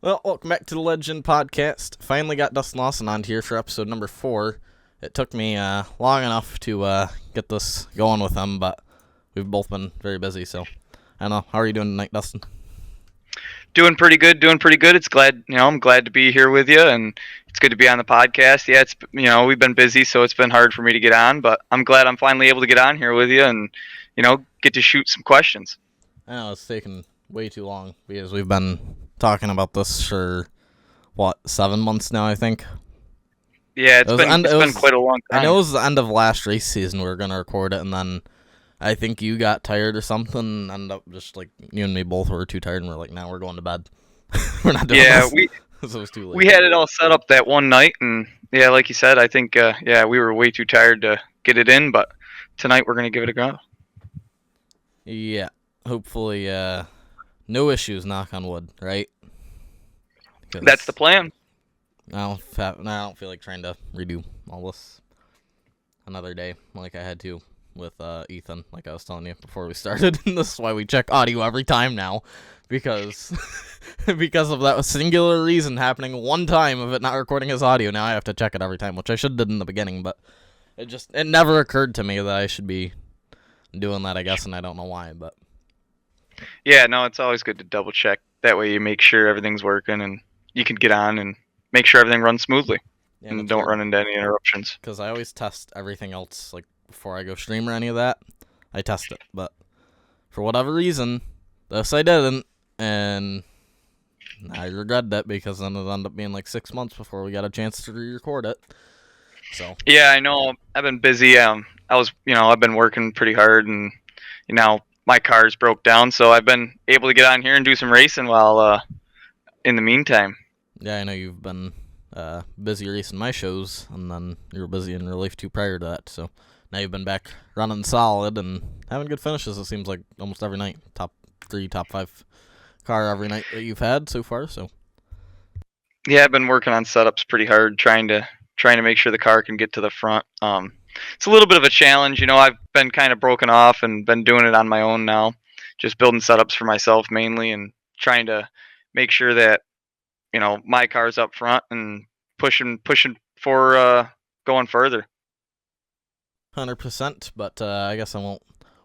Well, welcome back to the Legend Podcast. Finally got Dustin Lawson on here for episode number 4. It took me long enough to get this going with him, but we've both been very busy, so I don't know. How are you doing tonight, Dustin? Doing pretty good. Doing pretty good. I'm glad to be here with you, and it's good to be on the podcast. Yeah, we've been busy, so it's been hard for me to get on, but I'm glad I'm finally able to get on here with you and, get to shoot some questions. I know it's taken way too long because we've been talking about this for 7 months now, I think. Yeah, it's been quite a long I know time. it was the end of last race season we were gonna record it, and then I think you got tired or something, and ended up just like you and me both were too tired, and we're like, now we're going to bed. We're not doing Yeah, this. we So it was too we late. had it all set up that one night, and yeah, like you said, I think we were way too tired to get it in, but tonight we're gonna give it a go. Yeah, hopefully, no issues. Knock on wood, right? That's the Because plan. I don't feel like trying to redo all this another day like I had to with Ethan, like I was telling you before we started. This is why we check audio every time now, because because of that singular reason happening one time of it not recording his audio. Now I have to check it every time, which I should have did in the beginning, but it never occurred to me that I should be doing that. I guess, and I don't know why, but Yeah, no, it's always good to double check. That way you make sure everything's working and you can get on and make sure everything runs smoothly yeah, and and it's don't weird run into any interruptions. because I always test everything else like before I go stream or any of that. I test it, but for whatever reason, this I didn't, and I regret that because then it ended up being like 6 months before we got a chance to re-record it. So Yeah, I know. I've been busy. I've been working pretty hard, and my car's broke down, so I've been able to get on here and do some racing while in the meantime. yeah, I know you've been busy racing my shows, and then you were busy in real life too prior to that. So now you've been back running solid and having good finishes. It seems like almost every night, top 3, top 5 car every night that you've had so far. So Yeah, I've been working on setups pretty hard, trying to make sure the car can get to the front. It's a little bit of a challenge. I've been kind of broken off and been doing it on my own now, just building setups for myself mainly, and trying to make sure that my car's up front and pushing for going further. 100%, but I guess I won't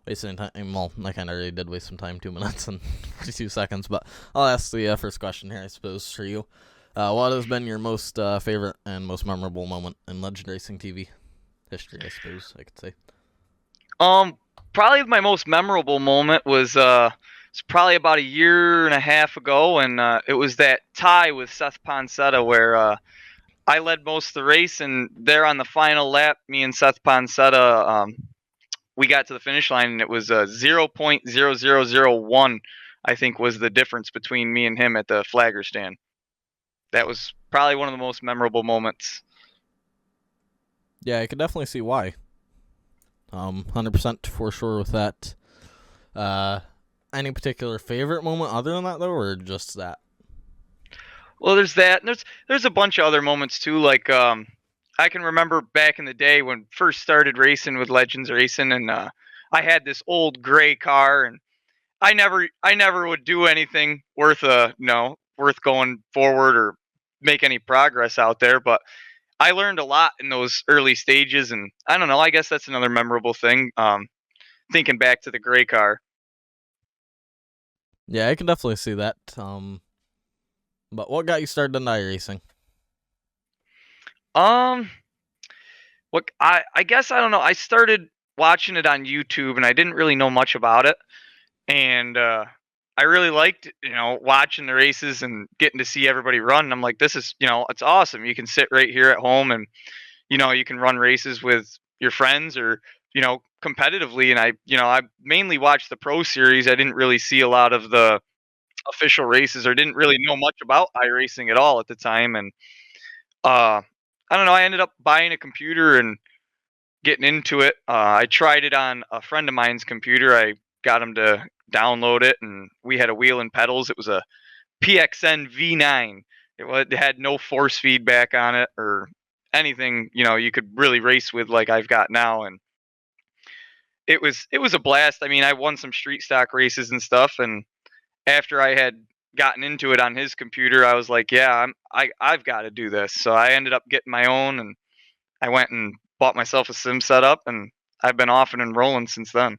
waste any time. Well, I kind of already did waste some time, 2 minutes and 42 seconds, but I'll ask the first question here, I suppose, for you. What has been your most favorite and most memorable moment in Legend Racing TV history, I suppose I could say? Um, Probably my most memorable moment was it's probably about a year and a half ago, and it was that tie with Seth Poncetta where I led most of the race, and there on the final lap, me and Seth Poncetta, we got to the finish line, and it was 0.0001, I think, was the difference between me and him at the flagger stand. That was probably one of the most memorable moments. Yeah, I could definitely see why. 100% for sure with that. Uh, any particular favorite moment other than that, though, or just that? Well, there's that, and there's a bunch of other moments too. Like I can remember back in the day when first started racing with Legends Racing, and I had this old gray car, and I never would do anything worth worth going forward or make any progress out there. But I learned a lot in those early stages, and I don't know. I guess that's another memorable thing. Thinking back to the gray car. Yeah, I can definitely see that. But what got you started in iRacing? Um, what I guess I don't know. I started watching it on YouTube, and I didn't really know much about it, and I really liked watching the races and getting to see everybody run. And I'm like, this is it's awesome. You can sit right here at home, and you can run races with your friends or competitively. And I mainly watched the Pro Series. I didn't really see a lot of the official races, or didn't really know much about iRacing at all at the time. And uh, I don't know. I ended up buying a computer and getting into it. I tried it on a friend of mine's computer. I got him to download it, and we had a wheel and pedals. It was a PXN V9. It had no force feedback on it or anything. You could really race with like I've got now, and it was a blast. I mean, I won some street stock races and stuff, and after I had gotten into it on his computer, I was like, yeah, I've got to do this. So I ended up getting my own, and I went and bought myself a sim setup, and I've been off and rolling since then.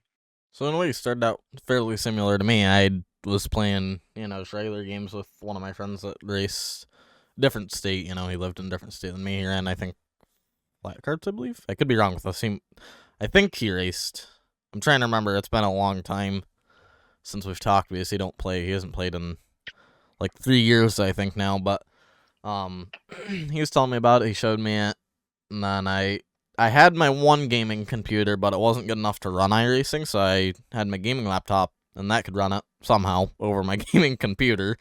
So in a way, you started out fairly similar to me. I was playing, just regular games with one of my friends that raced different state. He lived in a different state than me. He ran, I think, flat carts, I believe. I could be wrong with the same. I think he raced. I'm trying to remember. It's been a long time since we've talked because he hasn't played in like 3 years, I think now. But he was telling me about it. He showed me it, and then I had my one gaming computer, but it wasn't good enough to run iRacing, so I had my gaming laptop, and that could run it somehow over my gaming computer.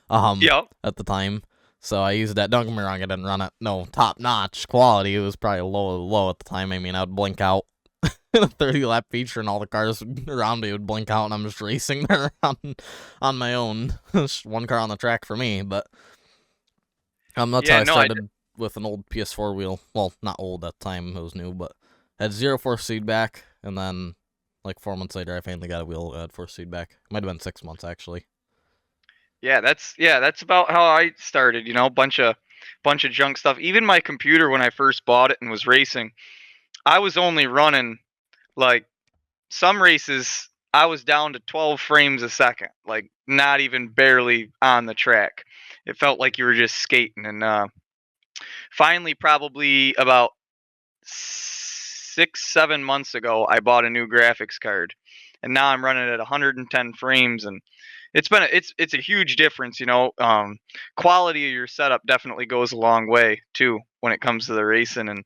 Yep. At the time. So I used that. Don't get me wrong, I didn't run it top notch quality. It was probably low at the time. I mean, I would blink out in a 30-lap feature, and all the cars around me would blink out, and I'm just racing there on my own. Just one car on the track for me, but that's how I started with an old PS4 wheel. Well, not old at the time; it was new, but had zero force feedback, and then like 4 months later, I finally got a wheel that had force feedback. It might have been 6 months actually. Yeah, that's about how I started. Bunch of junk stuff. Even my computer when I first bought it and was racing, I was only running like some races. I was down to 12 frames a second, like not even barely on the track. It felt like you were just skating. And finally, probably about 6-7 months ago, I bought a new graphics card, and now I'm running at 110 frames, and it's a huge difference. Quality of your setup definitely goes a long way too when it comes to the racing, and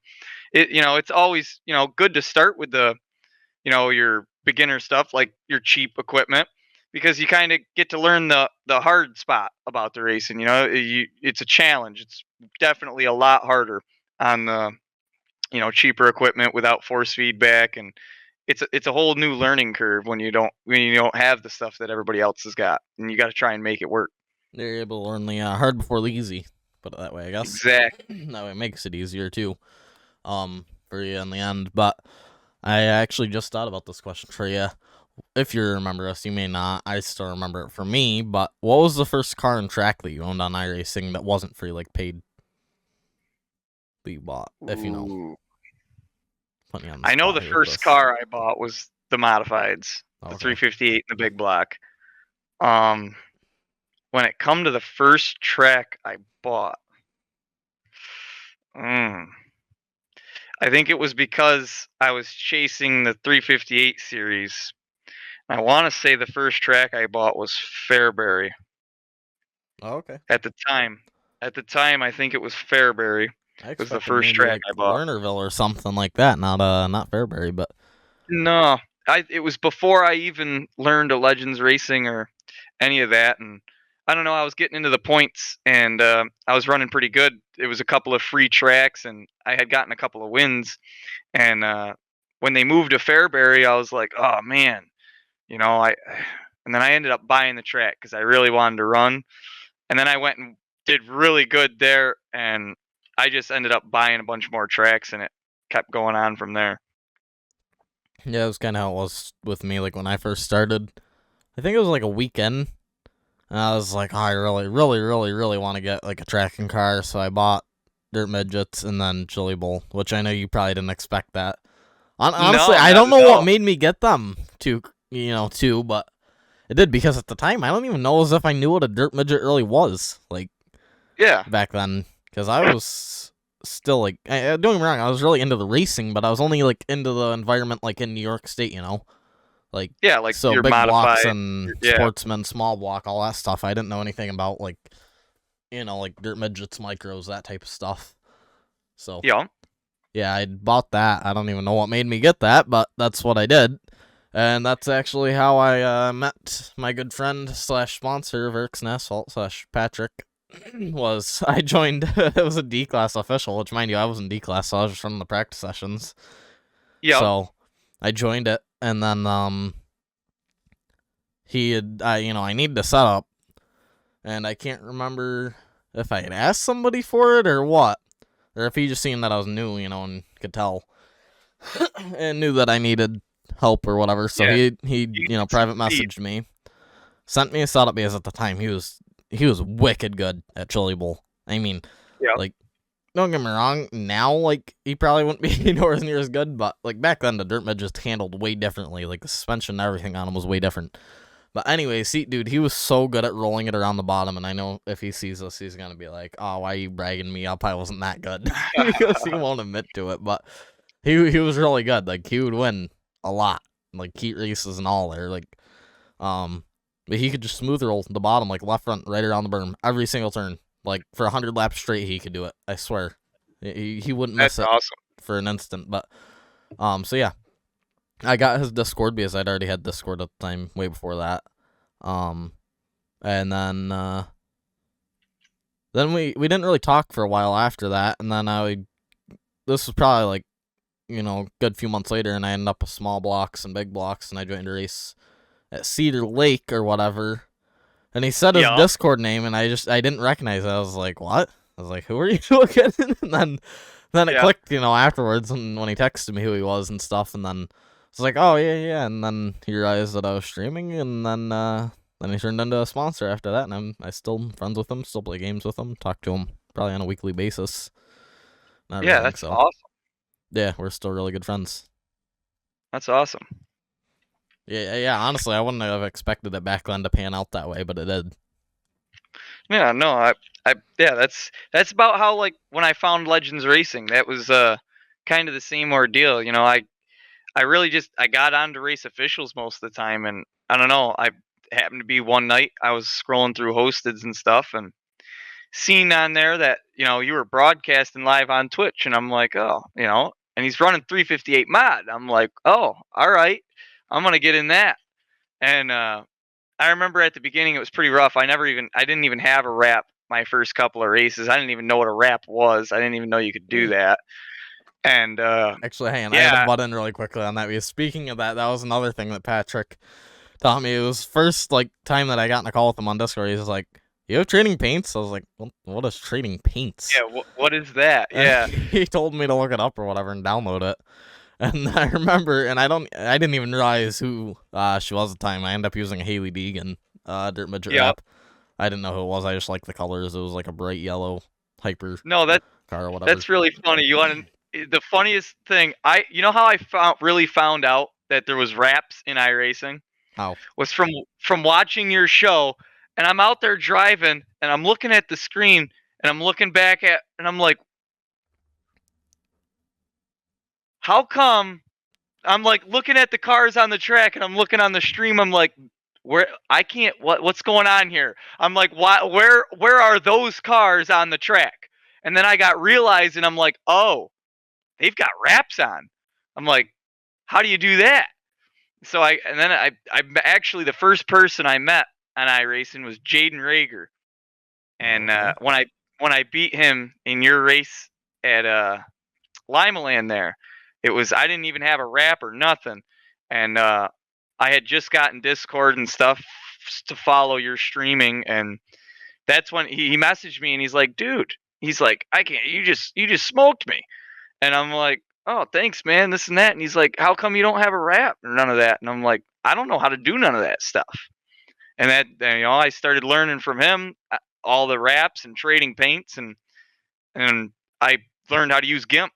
it's always good to start with the your beginner stuff like your cheap equipment, because you kind of get to learn the hard spot about the racing. It's a challenge. It's definitely a lot harder on the cheaper equipment without force feedback, and it's a whole new learning curve when you don't have the stuff that everybody else has got, and you got to try and make it work. They're able to learn the hard before the easy, put it that way, I guess. Exactly. That way it makes it easier too, for you in the end. But I actually just thought about this question for you. If you remember us, you may not. I still remember it for me. But what was the first car and track that you owned on iRacing that wasn't free, like paid? That you bought, if you know. Ooh. Put me on the I know spot the here with first this. car I bought was the modifieds, the Okay. 358 in the big block. When it come to the first track I bought, I think it was because I was chasing the 358 series. I want to say the first track I bought was Fairbury. Oh, okay. At the time, I think it was Fairbury. I Was the expected first maybe track like I bought. Lernerville or something like that. Not Fairbury, but No, it was before I even learned of Legends Racing or any of that, and I don't know. I was getting into the points, and I was running pretty good. It was a couple of free tracks, and I had gotten a couple of wins. And when they moved to Fairbury, I was like, oh man, I. And then I ended up buying the track because I really wanted to run. And then I went and did really good there, and I just ended up buying a bunch more tracks, and it kept going on from there. yeah, it was kind of how it was with me. Like when I first started, I think it was like a weekend. And I was like, oh, I really, really, really, really want to get like a tracking car, so I bought Dirt Midgets and then Chili Bowl, which I know you probably didn't expect that. Honestly, No, I not don't at know what all. made me get them too, but it did because at the time I don't even know as if I knew what a Dirt Midget really was, like Yeah, back then, because I was still like, don't get me wrong, I was really into the racing, but I was only like into the environment like in New York State, like, yeah, like so your big blocks modified. and Yeah, sportsmen, small block, all that stuff. I didn't know anything about, like, like dirt midgets, micros, that type of stuff. So, yeah. yeah, I bought that. I don't even know what made me get that, but that's what I did. And that's actually how I met my good friend slash sponsor of Eric's Asphalt slash Patrick. Was I joined, it was a D class official, which mind you, I was in D class, so I was just running the practice sessions. Yeah. So I joined it, and then I needed a setup, and I can't remember if I had asked somebody for it or what, or if he just seen that I was new, and could tell, and knew that I needed help or whatever. So Yeah. he You need some private speed. messaged me. sent me a setup because at the time he was wicked good at Chili Bowl. I mean, Yeah. like, don't get me wrong, now, like, he probably wouldn't be nowhere near as good, but, like, back then the dirt mid just handled way differently. Like, the suspension and everything on him was way different. But anyway, see, dude, he was so good at rolling it around the bottom, and I know if he sees us, he's gonna be like, "Oh, why are you bragging me up? I wasn't that good," because he won't admit to it. But he was really good. Like, he would win a lot, like heat races and all there. Like, but he could just smooth roll the bottom, like left front, right around the berm, every single turn. Like for 100 laps straight, he could do it. I swear, he wouldn't miss That's it awesome. for an instant. But so yeah, I got his Discord because I'd already had Discord at the time, way before that. And then we didn't really talk for a while after that, and then this was probably like, good few months later, and I ended up with small blocks and big blocks, and I joined a race at Cedar Lake or whatever. And he said his Discord name, and I didn't recognize it. I was like, what? I was like, who are you looking? And then it clicked, afterwards, and when he texted me who he was and stuff, and then it's like, oh yeah, and then he realized that I was streaming, and then he turned into a sponsor after that, and I still friends with him, still play games with him, talk to him probably on a weekly basis. Yeah, that's awesome. Yeah, we're still really good friends. That's awesome. Yeah. Honestly, I wouldn't have expected it back then to pan out that way, but it did. Yeah, no, that's about how, like, when I found Legends Racing, that was kind of the same ordeal. I really I got on to race officials most of the time, and I don't know, I happened to be one night I was scrolling through hosteds and stuff, and seen on there that you were broadcasting live on Twitch, and I'm like, oh, and he's running 358 mod. I'm like, oh, all right, I'm gonna get in that. And I remember at the beginning it was pretty rough. I didn't even have a wrap my first couple of races. I didn't even know what a wrap was. I didn't even know you could do that. And actually, hang on, I had to butt in really quickly on that, because speaking of that, that was another thing that Patrick taught me. It was first time that I got in a call with him on Discord. He was like, "You have trading paints?" I was like, "What is trading paints?" Yeah, what is that? Yeah. He told me to look it up or whatever and download it. And I remember, and I didn't even realize who she was at the time. I ended up using a Haley Deegan dirt midget wrap. I didn't know who it was. I just liked the colors. It was like a bright yellow hyper car or whatever. That's really funny. The funniest thing, how I found out that there was wraps in iRacing? How? Was from watching your show, and I'm out there driving, and I'm looking at the screen, and I'm looking back and I'm like, how come? I'm like looking at the cars on the track, and I'm looking on the stream. I'm like, what's going on here? I'm like, where are those cars on the track? And then I got realized, and I'm like, oh, they've got wraps on. I'm like, how do you do that? So I actually, the first person I met on iRacing was Jaden Rager, and when I beat him in your race at Limaland there, I didn't even have a wrap or nothing, and I had just gotten Discord and stuff to follow your streaming, and that's when he messaged me, and he's like, dude, he's like, I can't, you just smoked me, and I'm like, oh, thanks, man, this and that. And he's like, how come you don't have a wrap or none of that? And I'm like, I don't know how to do none of that stuff. And I started learning from him all the wraps and trading paints, and I learned how to use GIMP,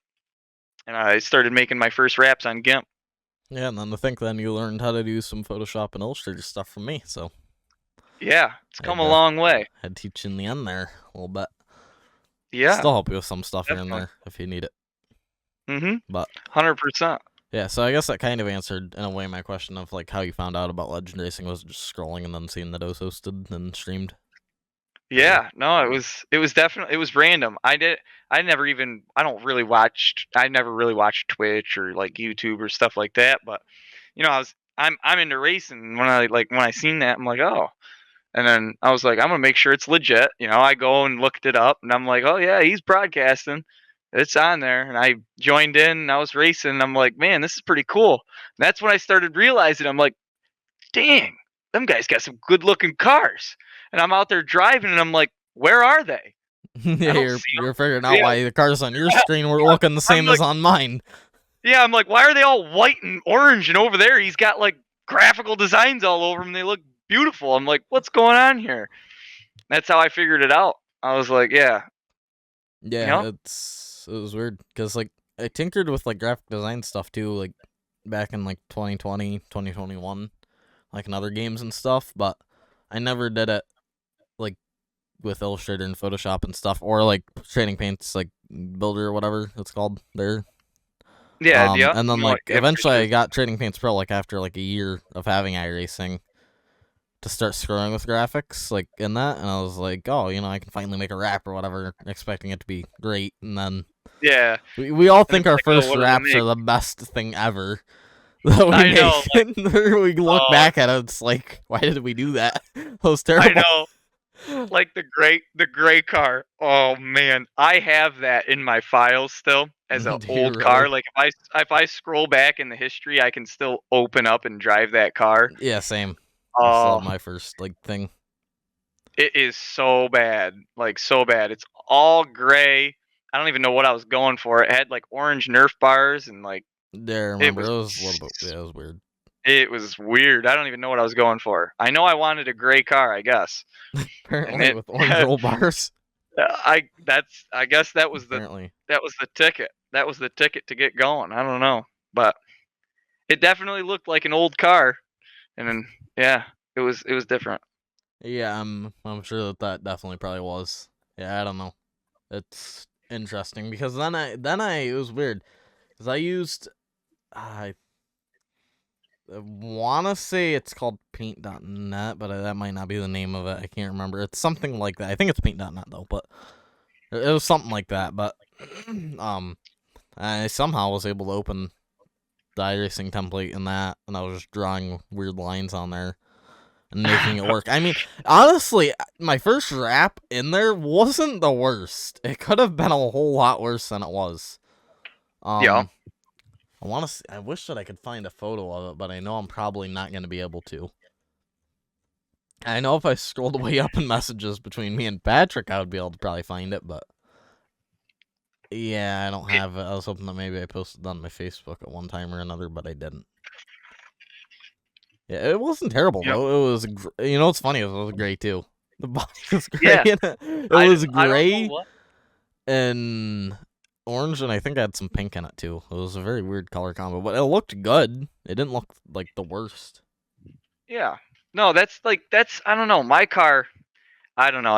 and I started making my first wraps on GIMP. Yeah, and then to think then you learned how to do some Photoshop and Illustrator stuff from me, so. Yeah, it's come a long way. Had to teach you in the end there a little bit. Yeah. Still help you with some stuff here and there if you need it. But 100%. Yeah, so I guess that kind of answered in a way my question of how you found out about Legend Racing. Was just scrolling and then seeing that it was hosted and streamed. Yeah, no, it was definitely, it was random. I never really watched Twitch or YouTube or stuff like that, but I'm into racing. When I seen that, I'm like, oh. And then I was like, I'm gonna make sure it's legit. I go and looked it up, and I'm like, oh yeah, he's broadcasting. It's on there. And I joined in, and I was racing, and I'm like, man, this is pretty cool. And that's when I started realizing, I'm like, dang, them guys got some good looking cars. And I'm out there driving, and I'm like, where are they? Yeah, you're figuring out why the cars on your screen were looking the same as on mine. Yeah, I'm like, why are they all white and orange? And over there, he's got graphical designs all over them. They look beautiful. I'm like, what's going on here? That's how I figured it out. I was like, yeah, you Yeah, know, it was weird because like I tinkered with like graphic design stuff too, like back in like 2020, 2021, like in other games and stuff, but I never did it like with Illustrator and Photoshop and stuff, or like Trading Paint's like Builder or whatever it's called there. yeah, yeah. And then You know, like yeah, eventually I pictures. got Trading Paints Pro like after like a year of having iRacing to start screwing with graphics like in that, and I was like, oh, I can finally make a rap or whatever, expecting it to be great, and then Yeah, we all and think it's our like, oh, first what do we raps make? are the best thing ever that we I know, make, like, and we look oh, back at it, it's like, why did we do that? That was I terrible. know, like the gray car. Oh man, I have that in my files still as an Do you old car. really? Like if I scroll back in the history, I can still open up and drive that car. Yeah, same. I still Oh, have my first like thing. it is so bad, like so bad. It's all gray. I don't even know what I was going for. It had like orange Nerf bars and like Yeah, I it remember was it was a little bit. Yeah, it was weird. it was weird. I don't even know what I was going for. I know I wanted a gray car, I guess, and Apparently, it. with orange roll bars. I guess Apparently, that was the ticket. That was the ticket to get going. I don't know, but it definitely looked like an old car, and then yeah, it was different. yeah, I'm sure that definitely probably was. Yeah, I don't know. It's interesting because then I it was weird because I used I want to say it's called paint.net, but that might not be the name of it. I can't remember. It's something like that. I think it's paint.net though, but it was something like that. But um, I somehow was able to open the iRacing template in that, and I was just drawing weird lines on there and making it work. I mean, honestly, my first rap in there wasn't the worst. It could have been a whole lot worse than it was. Yeah, Um, I want to. I wish that I could find a photo of it, but I know I'm probably not going to be able to. I know if I scrolled way up in messages between me and Patrick, I would be able to probably find it, but yeah, I don't have it. I was hoping that maybe I posted it on my Facebook at one time or another, but I didn't. Yeah, it wasn't terrible yeah, though. It was, what's funny? It was gray too. The body was gray. yeah. In it. It I was I don't know gray what. and orange, and I think I had some pink in it too. It was a very weird color combo, but it looked good. It didn't look like the worst. Yeah, no, that's I don't know. My car, I don't know.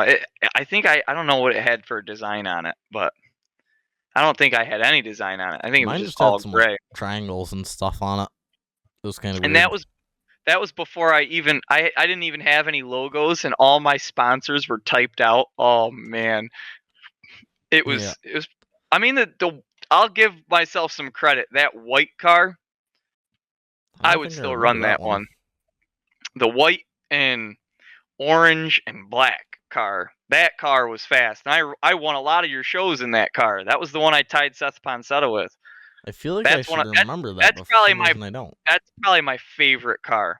I think I don't know what it had for design on it, but I don't think I had any design on it. I think it was Mine just just had all some like gray, triangles and stuff on it. It was kind of and weird. that was before I didn't even have any logos, and all my sponsors were typed out. Oh man, Yeah, it was. I mean the I'll give myself some credit. That white car, I I don't would think I still remember run that that one. one. The white and orange and black car. That car was fast. And I won a lot of your shows in that car. That was the one I tied Seth Poncetta with. I feel like I should That remember that, that's but for probably some reason I don't. my favorite car.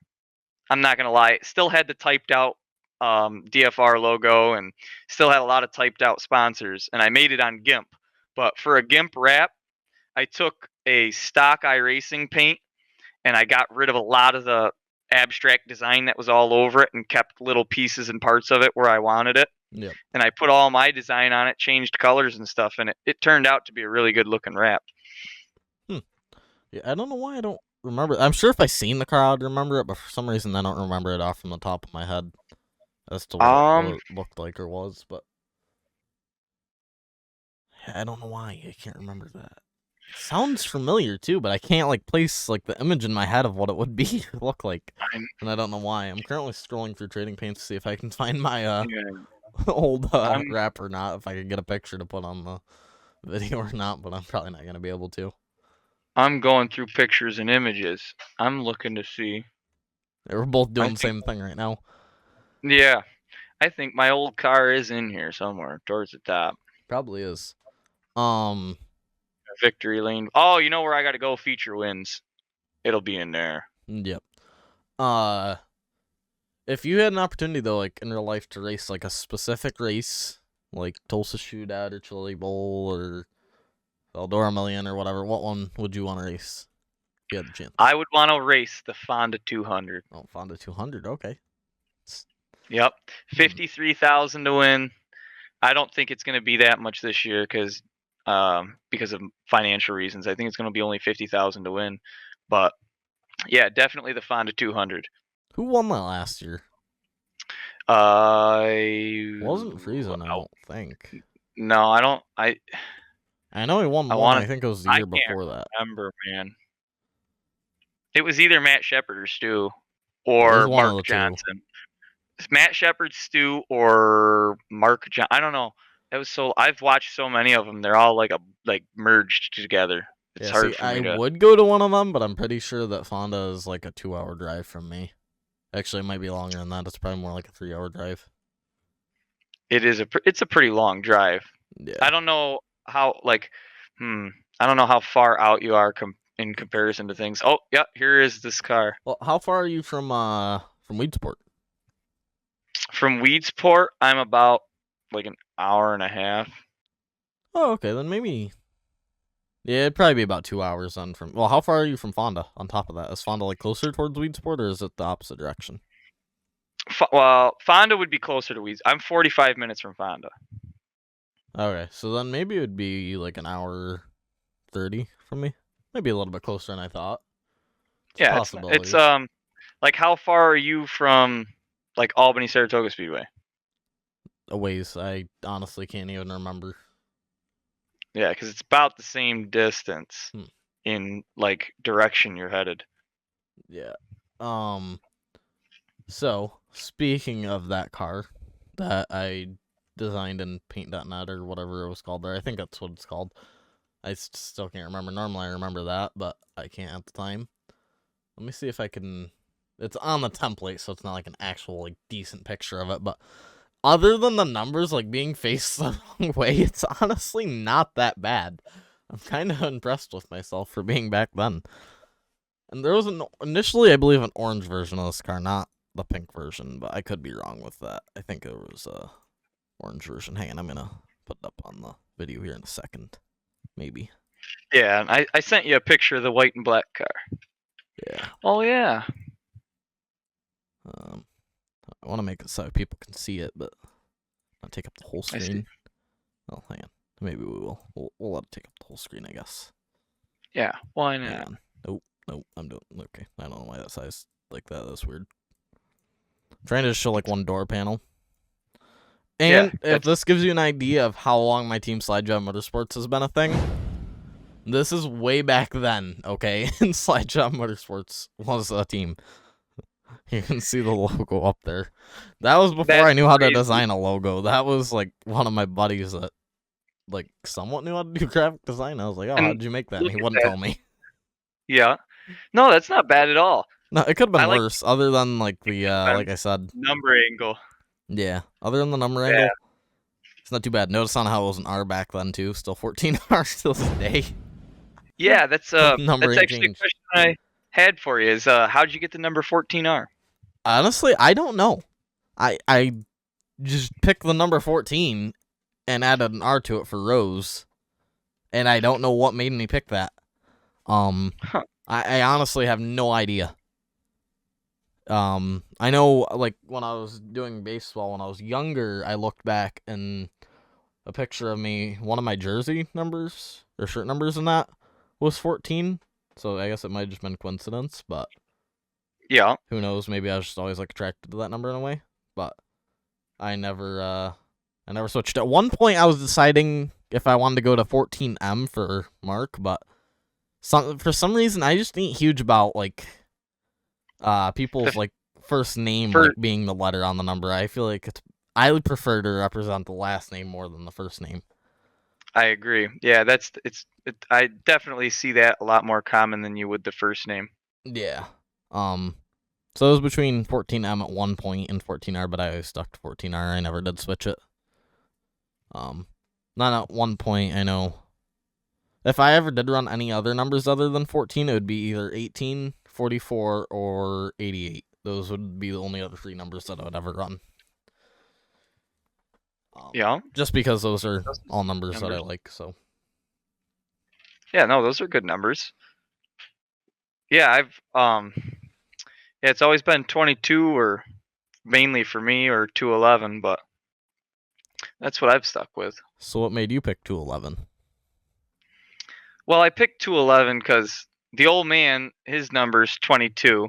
I'm not gonna lie. It still had the typed out DFR logo and still had a lot of typed out sponsors. And I made it on GIMP. But for a GIMP wrap, I took a stock iRacing paint and I got rid of a lot of the abstract design that was all over it and kept little pieces and parts of it where I wanted it. Yep. And I put all my design on it, changed colors and stuff, and it turned out to be a really good looking wrap. Hmm. Yeah, I don't know why I don't remember. I'm sure if I seen the car, I'd remember it, but for some reason I don't remember it off from the top of my head as to what Um, it looked like or was. But I don't know why I can't remember that. It sounds familiar too, but I can't like place like the image in my head of what it would be look like, I'm, and I don't know why. I'm currently scrolling through Trading Paints to see if I can find my yeah, old I'm rap or not. If I could get a picture to put on the video or not, but I'm probably not gonna be able to. I'm going through pictures and images. I'm looking to see. We're both I doing the think, same thing right now. yeah, I think my old car is in here somewhere towards the top. Probably is. Um. Victory Lane. Oh, you know where I got to go? Feature wins. It'll be in there. Yep. Uh. If you had an opportunity though, like in real life, to race like a specific race, like Tulsa Shootout or Chili Bowl or Eldora Million or whatever, what one would you want to race? If you had the chance. I would want to race the Fonda 200. Oh, Fonda 200. Okay. Yep, 53,000 to win. I don't think it's going to be that much this year because of financial reasons. I think it's going to be only 50,000 to win. But yeah, definitely the Fonda 200. Who won that last year? Wasn't Friesen, I don't think. No, I don't. I know he won I one. want I think it was the I year can't before that. remember, man. It was either Matt Shepard or Stu It was or one of Mark the two. Johnson. It's Matt Shepard, Stu, or Mark John. I don't know. I've watched so many of them. They're all like merged together. It's Yeah, hard see, for I me to. would go to one of them, but I'm pretty sure that Fonda is like a 2-hour drive from me. Actually, it might be longer than that. It's probably more like a 3-hour drive. It's a pretty long drive. Yeah. I don't know how I don't know how far out you are in comparison to things. Oh, yeah, here is this car. Well, how far are you from Weedsport? From Weedsport, I'm about like an hour and a half. Oh, okay, then maybe. Yeah, it'd probably be about 2 hours then from. Well, how far are you from Fonda? On top of that, is Fonda like closer towards Weedsport, or is it the opposite direction? Well, Fonda would be closer to Weeds. I'm 45 minutes from Fonda. Okay, so then maybe it would be like an hour 30 from me. Maybe a little bit closer than I thought. It's a Yeah, possibility. like how far are you from like Albany Saratoga Speedway? A ways. I honestly can't even remember. Yeah, because it's about the same distance Hmm. in like direction you're headed. Yeah. So, speaking of that car that I designed in paint.net or whatever it was called there, I think that's what it's called. I still can't remember. Normally I remember that, but I can't at the time. Let me see if I can. It's on the template, so it's not like an actual like decent picture of it, but other than the numbers like being faced the wrong way, it's honestly not that bad. I'm kind of impressed with myself for being back then. And there was initially, I believe, an orange version of this car, not the pink version, but I could be wrong with that. I think it was a orange version. Hang on, I'm gonna put it up on the video here in a second, maybe. Yeah, and I sent you a picture of the white and black car. Yeah. Oh yeah. I want to make it so people can see it, but not take up the whole screen. Oh, hang on. Maybe we will. We'll let it take up the whole screen, I guess. Yeah, why not? Hang on. Nope. I'm doing okay. I don't know why that size like that. That's weird. I'm trying to show like one door panel. And Yeah, if this gives you an idea of how long my team Slidejump Motorsports has been a thing, this is way back then, okay? And Slidejump Motorsports was a team. You can see the logo up there. That was before That's I knew how crazy. to design a logo. That was like one of my buddies that like somewhat knew how to do graphic design. I was like, oh, how did you make that? And he wouldn't tell me. Yeah. No, that's not bad at all. No, it could have been I like worse. Other than like the like I said, number angle. yeah. Other than the number Yeah. angle, it's not too bad. Notice on how it was an R back then too. Still 14 R till this day. Yeah, that's Number that's actually a question I had for you. Is how'd you get the number 14R? Honestly, I don't know. I just picked the number 14 and added an R to it for Rose, and I don't know what made me pick that. Huh. I honestly have no idea. I know, like, when I was doing baseball when I was younger, I looked back and a picture of me, one of my jersey numbers, or shirt numbers in that, was 14. So I guess it might have just been coincidence, but Yeah. who knows? Maybe I was just always, like, attracted to that number in a way. But I never switched. At one point, I was deciding if I wanted to go to 14M for Mark, but for some reason, I just ain't huge about, like, people's like first name like being the letter on the number. I feel like I would prefer to represent the last name more than the first name. I agree. Yeah, I definitely see that a lot more common than you would the first name. Yeah. So it was between 14M at one point and 14R, but I always stuck to 14R. I never did switch it. Not at one point, I know. If I ever did run any other numbers other than 14, it would be either 18, 44, or 88. Those would be the only other three numbers that I would ever run. Yeah. Just because those are all numbers that I like, so. Yeah, no, those are good numbers. Yeah, I've yeah, it's always been 22 or mainly for me, or 211, but that's what I've stuck with. So what made you pick 211? Well, I picked 211 because the old man, his number's 22,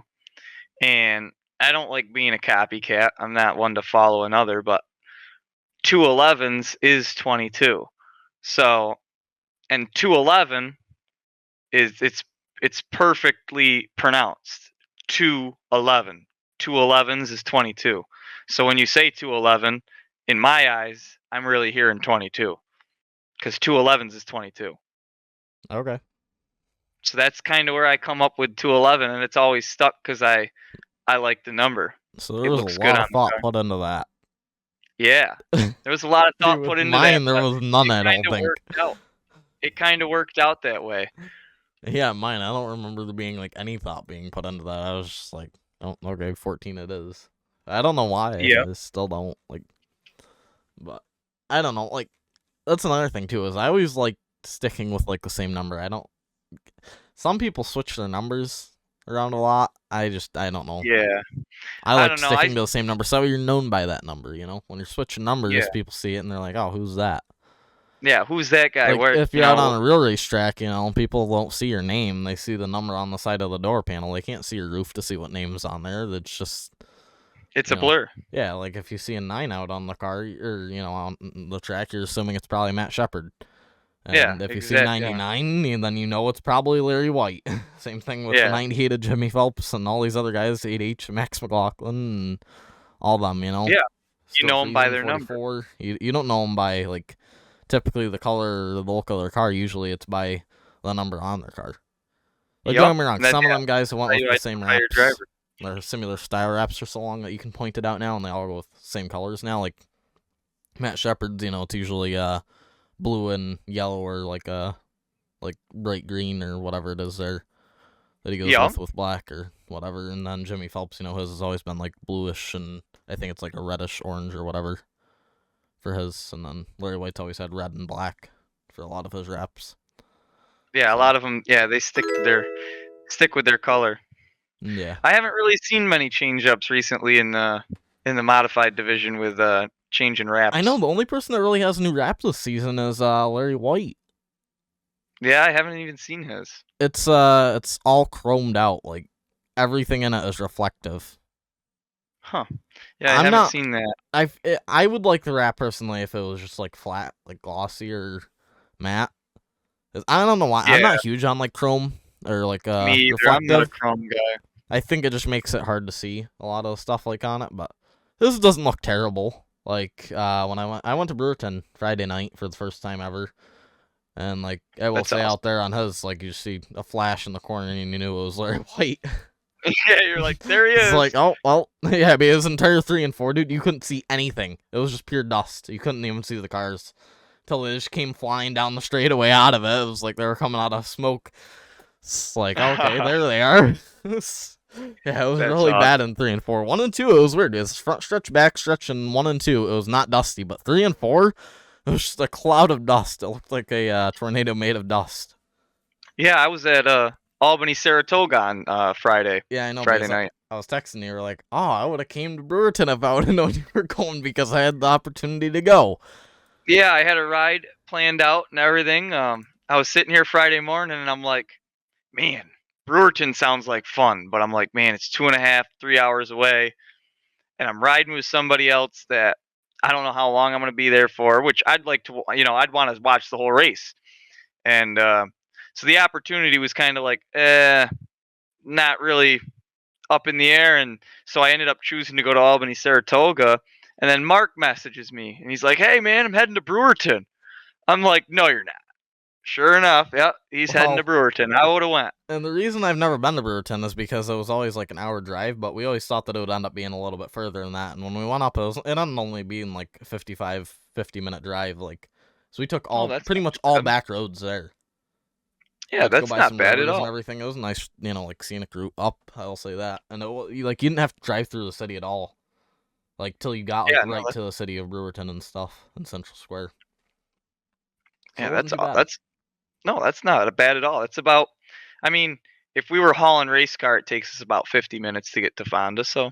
and I don't like being a copycat. I'm not one to follow another, but 211s is 22. So, and 211 is it's perfectly pronounced. 211. 211s is 22. So when you say 211, in my eyes, I'm really hearing 22 because 211s is 22. Okay. So that's kind of where I come up with 211, and it's always stuck because I like the number. So there It was a looks good lot on of the thought car. put into that. Yeah, there was a lot of See, thought with put into that, mine, there but was none, it I kind don't of think. worked out. It kind of worked out that way. Yeah, mine, I don't remember there being, like, any thought being put into that. I was just like, oh, okay, 14 it is. I don't know why. Yeah. I still don't, like, but I don't know, like, that's another thing, too, is I always like sticking with, like, the same number. I don't, some people switch their numbers around a lot. I don't know. Yeah. I I like don't know. sticking to the same number, so you're known by that number, you know? When you're switching Yeah. numbers, people see it and they're like, oh, who's that? Yeah, who's that guy? Like, Where, if you're out on a real racetrack, you know, people won't see your name. They see the number on the side of the door panel. They can't see your roof to see what name's on there. That's just, it's you a know, blur. yeah, like if you see a 9 out on the car, or, you know, on the track, you're assuming it's probably Matt Shepard. Yeah, And if you see exactly. 99, then you know it's probably Larry White. Same thing with the Yeah. 98 of Jimmy Phelps and all these other guys, 8H, Max McLaughlin, and all them, you know? Yeah. You Stuart know them by Friesen, their number. 44. You don't know them by, like, typically the color or the look of their car. Usually it's by the number on their car. Like, don't Yup. get me wrong, That, some of yeah, them guys who went how with you the same identify your wraps, driver. or similar style wraps for so long that you can point it out now, and they all go with the same colors now. Like, Matt Shepard's, you know, it's usually blue and yellow, or like bright green or whatever it is there that he goes Yeah. with black or whatever. And then Jimmy Phelps, you know, his has always been like bluish, and I think it's like a reddish orange or whatever for his. And then Larry White's always had red and black for a lot of his wraps. Yeah, a lot of them. Yeah, they stick with their color. Yeah. I haven't really seen many change ups recently in the modified division with changing wraps. I know the only person that really has a new wrap this season is Larry White. Yeah, I haven't even seen his. It's all chromed out, like everything in it is reflective. Huh. Yeah, I I'm haven't not- seen that. I would like the wrap personally if it was just like flat, like glossy or matte. 'Cause I don't know why. I'm Yeah. not huge on like chrome or like Me either. reflective. I'm not a chrome guy. I think it just makes it hard to see a lot of stuff like on it, but this doesn't look terrible. Like when I went to Brewerton Friday night for the first time ever, and like I will That's say awesome. out there on his, like you see a flash in the corner and you knew it was Larry White. Yeah, you're like, there he is. It's like, oh well, yeah, but his entire 3 and 4, dude, you couldn't see anything. It was just pure dust. You couldn't even see the cars till they just came flying down the straightaway out of it. It was like they were coming out of smoke. It's like, okay, there they are. Yeah, it was That's really awesome. bad in 3 and 4. 1 and 2, it was weird. It was front stretch, back stretch, and 1 and 2, it was not dusty. But 3 and 4, it was just a cloud of dust. It looked like a tornado made of dust. Yeah, I was at Albany, Saratoga on Friday. Yeah, I know. Friday night. I was texting you, like, oh, I would have came to Brewerton if I would have known you were going because I had the opportunity to go. Yeah, I had a ride planned out and everything. I was sitting here Friday morning and I'm like, man, Brewerton sounds like fun, but I'm like, man, it's 2.5, 3 hours away, and I'm riding with somebody else that I don't know how long I'm going to be there for, which I'd like to, I'd want to watch the whole race. And so the opportunity was kind of like, not really up in the air. And so I ended up choosing to go to Albany, Saratoga. And then Mark messages me and he's like, hey, man, I'm heading to Brewerton. I'm like, no, you're not. Sure enough, yep, he's heading to Brewerton. I would have went. And the reason I've never been to Brewerton is because it was always like an hour drive, but we always thought that it would end up being a little bit further than that. And when we went up, it ended up only being like a 50-minute drive. Like, so we took pretty much all back roads there. Yeah, that's not bad at all. And everything. It was a nice, like scenic route up. I'll say that. And you didn't have to drive through the city at all, like till you got right to the city of Brewerton and stuff in Central Square. So yeah, that's not bad at all. It's about, I mean, if we were hauling race car, it takes us about 50 minutes to get to Fonda. So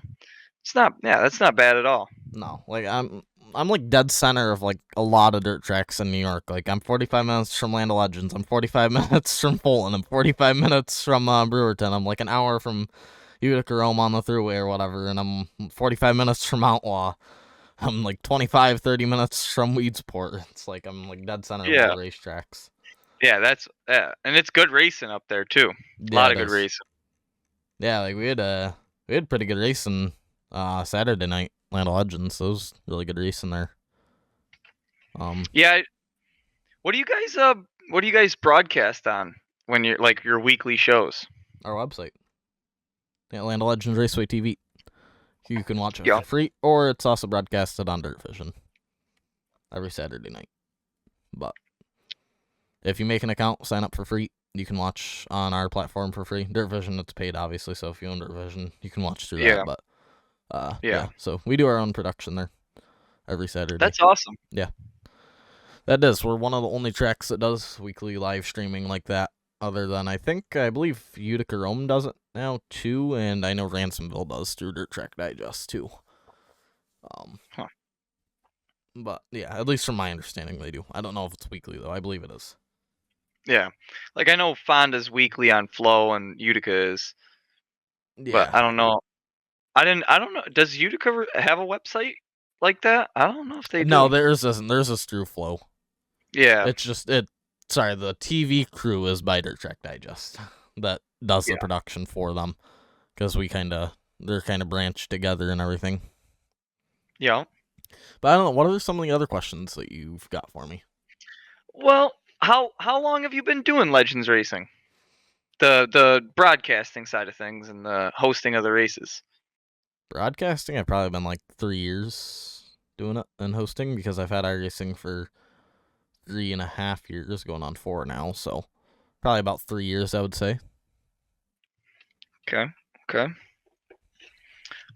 That's not bad at all. No, like I'm like dead center of like a lot of dirt tracks in New York. Like I'm 45 minutes from Land of Legends. I'm 45 minutes from Fulton. I'm 45 minutes from Brewerton. I'm like an hour from Utica Rome on the thruway or whatever, and I'm 45 minutes from Outlaw. I'm like 25, 30 minutes from Weedsport. It's like I'm like dead center of all Yeah, the racetracks. and it's good racing up there too. A Yeah, lot it of good is. racing. Yeah, like we had pretty good racing Saturday night, Land of Legends. So it was really good racing there. Yeah, what do you guys broadcast on when you're like your weekly shows? Our website. Yeah, Land of Legends Raceway TV. You can watch it Yeah. for free, or it's also broadcasted on Dirt Vision every Saturday night. But if you make an account, sign up for free, you can watch on our platform for free. Dirt Vision, it's paid, obviously, so if you own Dirt Vision, you can watch through Yeah. that. But Yeah. so we do our own production there every Saturday. That's awesome. Yeah, that is. We're one of the only tracks that does weekly live streaming like that. Other than I believe Utica Rome does it now too, and I know Ransomville does through Dirt Track Digest too. Huh. But yeah, at least from my understanding, they do. I don't know if it's weekly though. I believe it is. Yeah. Like I know Fonda's weekly on Flow and Utica is, but Yeah. I don't know. I don't know. Does Utica have a website like that? I don't know if they No, do. theirs isn't. Theirs is through Flow. Yeah. It's just it. Sorry, the TV crew is by Dirt Track Digest that does the Yeah. production for them because they're kind of branched together and everything. Yeah. But I don't know. What are some of the other questions that you've got for me? Well, how long have you been doing Legends Racing? The broadcasting side of things and the hosting of the races. Broadcasting, I've probably been like 3 years doing it and hosting because I've had iRacing for 3.5 years, going on 4 now. So probably about 3 years, I would say. Okay. Okay.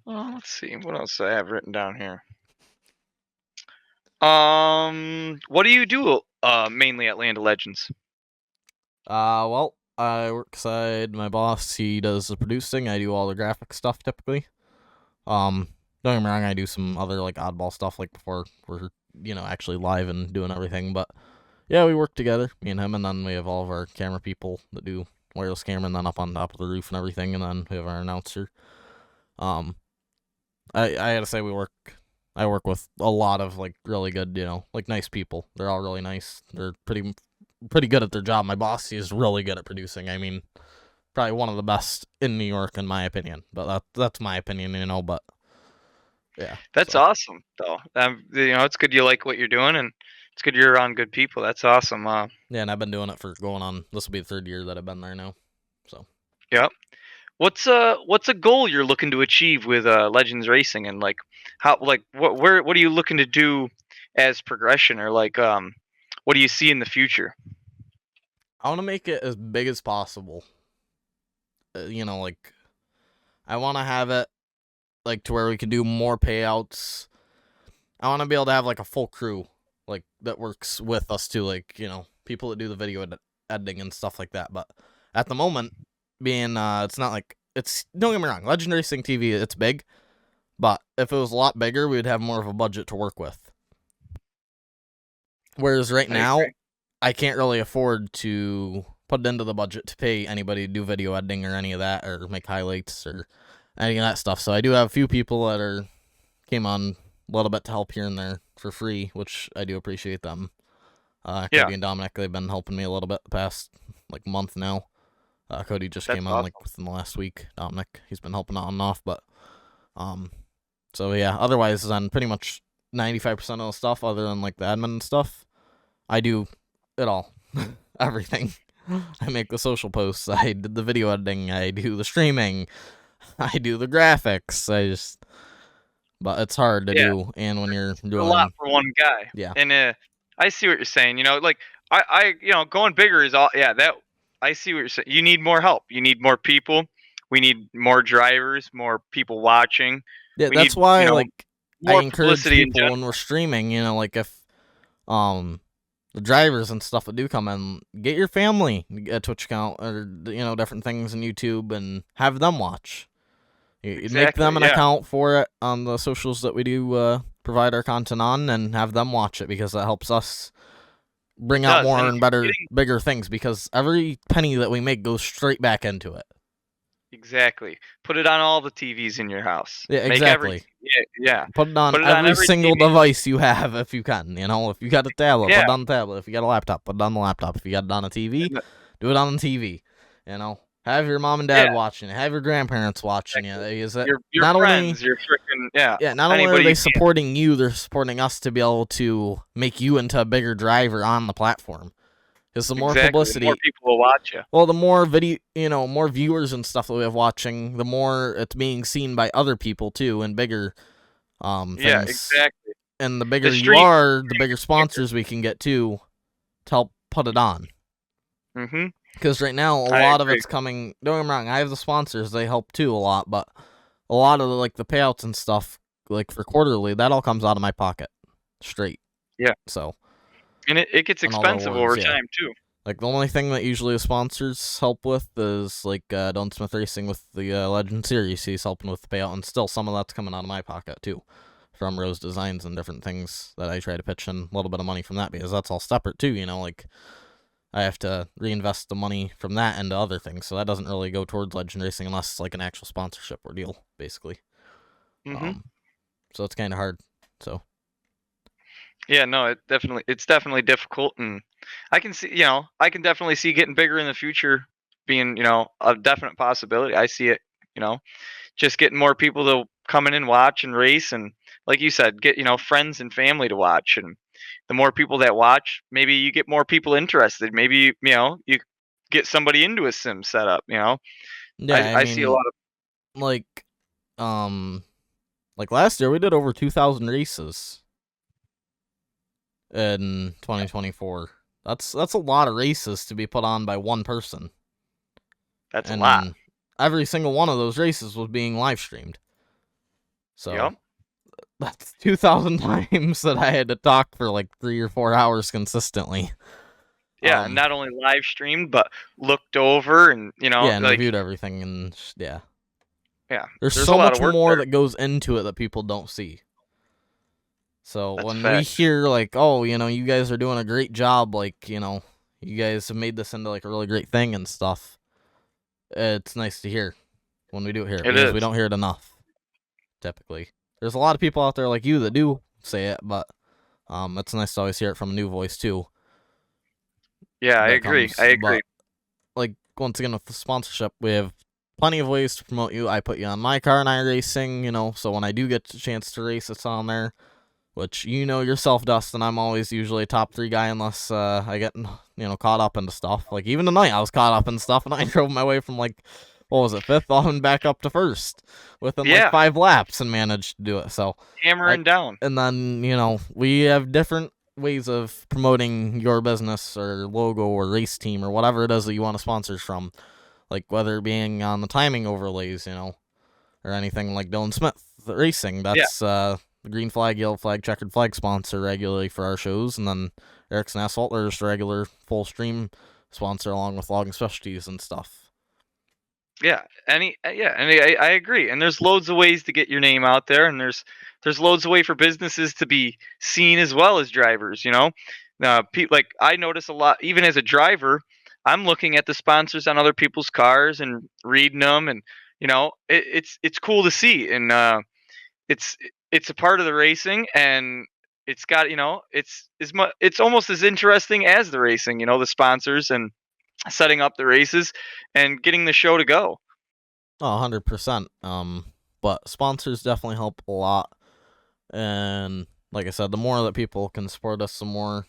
Well, let's see. What else I have written down here? What do you do mainly at Land of Legends? Well, I work beside my boss. He does the producing. I do all the graphic stuff typically. Don't get me wrong, I do some other like oddball stuff like before we're actually live and doing everything. But yeah, we work together, me and him, and then we have all of our camera people that do wireless camera, and then up on top of the roof and everything, and then we have our announcer. I gotta say I work with a lot of like really good, like nice people. They're all really nice. They're pretty good at their job. My boss, is really good at producing. I mean, probably one of the best in New York in my opinion. But that's my opinion, But yeah, That's so. awesome, though. It's good you like what you're doing, and it's good you're around good people. That's awesome. Yeah, and I've been doing it for going on. This will be the 3rd year that I've been there now. So. Yeah. What's a goal you're looking to achieve with Legends Racing, and like how like what are you looking to do as progression, or like what do you see in the future? I want to make it as big as possible. Like I want to have it like to where we can do more payouts. I want to be able to have like a full crew like that works with us too, like people that do the video editing and stuff like that. But at the moment, being it's not like it's don't get me wrong, Legend Racing TV, it's big, but if it was a lot bigger, we would have more of a budget to work with. Whereas right now, I can't really afford to put it into the budget to pay anybody to do video editing or any of that, or make highlights or any of that stuff. So I do have a few people that came on a little bit to help here and there for free, which I do appreciate them. Cody and Dominic, they've been helping me a little bit the past like month now. Cody just came on like within the last week. Dominic, he's been helping on and off, but so yeah. Otherwise, on pretty much 95% of the stuff, other than like the admin stuff, I do it all, everything. I make the social posts. I did the video editing. I do the streaming. I do the graphics. But it's hard to do, and when you're doing a lot for one guy. Yeah. And I see what you're saying. Like I going bigger is all. Yeah, that I see what you're saying. You need more help. You need more people. We need more drivers, more people watching. Yeah, we that's need, why like I encourage publicity people when we're streaming. Like if the drivers and stuff that do come in, get your family a Twitch account or different things on YouTube and have them watch. You make them Exactly. an Yeah. account for it on the socials that we do provide our content on, and have them watch it, because that helps us bring It out does. more And and you're better, getting bigger things, because every penny that we make goes straight back into it. exactly. Put it on all the TVs in your house. Yeah, Make every exactly. yeah. Put it on Put it on every every single TV. device you have if you can. If you got a tablet, put Yeah. it on the tablet. If you got a laptop, put it on the laptop. If you got it on a TV, And do it on the TV. Have your mom and yeah. dad watching it. Have your grandparents watching it. Exactly. Is it Your not only friends, your freaking yeah. not only are Anybody they you can. supporting you, they're supporting us to be able to make you into a bigger driver on the platform. Because the more Exactly. The more publicity, people will watch you. well, the more video, more viewers and stuff that we have watching, the more it's being seen by other people too, and bigger Yeah. things. Exactly. And the The bigger you stream. are, the bigger sponsors we can get too to help put it on. Mhm. Because right now, a I lot of agree. it's coming. Don't get me wrong, I have the sponsors; they help too a lot. But a lot of the payouts and stuff, like for quarterly, that all comes out of my pocket, straight. Yeah. So, And it gets and all the expensive awards, over yeah. time too. Like the only thing that usually the sponsors help with is like Don Smith Racing with the Legend Series. He's helping with the payout, and still some of that's coming out of my pocket too, from Rose Designs and different things that I try to pitch in a little bit of money from that, because that's all separate too. Like I have to reinvest the money from that into other things, so that doesn't really go towards Legend Racing unless it's like an actual sponsorship or deal, basically. Mhm. So it's kind of hard. So Yeah. No. It's definitely difficult, and I can see. I can definitely see getting bigger in the future being a definite possibility. I see it. You know, just getting more people to come in and watch and race, and like you said, get friends and family to watch, and the more people that watch, maybe you get more people interested. Maybe you get somebody into a sim setup. yeah, I I see a mean, lot of like um, like last year we did over 2,000 races in 2024. That's a lot of races to be put on by one person, that's a lot. and every single one of those races was being live streamed. So Yep. that's 2,000 times that I had to talk for like 3 or 4 hours consistently. Yeah, and not only live streamed but looked over, and Yeah, and like reviewed everything, and yeah. yeah, There's there's a so lot much of work more there. that goes into it that people don't see. So That's a when we fact. hear like, oh, you guys are doing a great job, like, you guys have made this into like a really great thing and stuff, it's nice to hear when we do hear it, It because we is. don't hear it enough, typically. There's a lot of people out there like you that do say it, but it's nice to always hear it from a new voice too. Yeah, I That agree. comes, I agree. but like once again with the sponsorship, we have plenty of ways to promote you. I put you on my car and I racing, so when I do get a chance to race, it's on there. Which yourself, Dustin, I'm always usually a top 3 guy unless I get caught up into stuff. Like even tonight, I was caught up in stuff, and I drove my way from like what was it, 5th on back up to 1st within like Yeah, 5 laps and managed to do it. So hammering down. and then we have different ways of promoting your business or logo or race team or whatever it is that you want to sponsor from, like whether it being on the timing overlays, or anything like Dylan Smith Racing. Yeah, That's the green flag, yellow flag, checkered flag sponsor regularly for our shows, and then Erickson Asphalt, there's a regular full stream sponsor along with logging specialties and stuff. yeah. And I agree. And there's loads of ways to get your name out there, and there's loads of way for businesses to be seen as well as drivers. Like I notice a lot, even as a driver, I'm looking at the sponsors on other people's cars and reading them, and it's cool to see, and it's it's a part of the racing, and it's got it's almost as interesting as the racing. The sponsors and setting up the races and getting the show to go. Oh, 100%. But sponsors definitely help a lot. And like I said, the more that people can support us, the more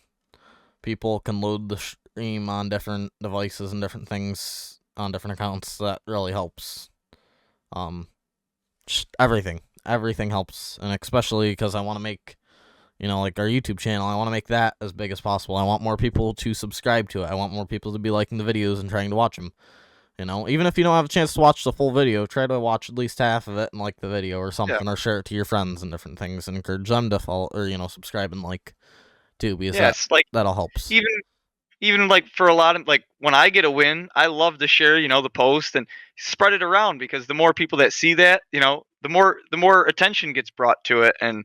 people can load the stream on different devices and different things on different accounts. That really helps. Just everything helps, and especially because I want to make, like our YouTube channel, I want to make that as big as possible. I want more people to subscribe to it. I want more people to be liking the videos and trying to watch them. Even if you don't have a chance to watch the full video, try to watch at least half of it and like the video or Yeah, something, or share it to your friends and different things, and encourage them to follow or subscribe and like too, because yes, like that all helps. even even like for a lot of like when I get a win, I love to share, the post and spread it around because the more people that see that, the more attention gets brought to it, and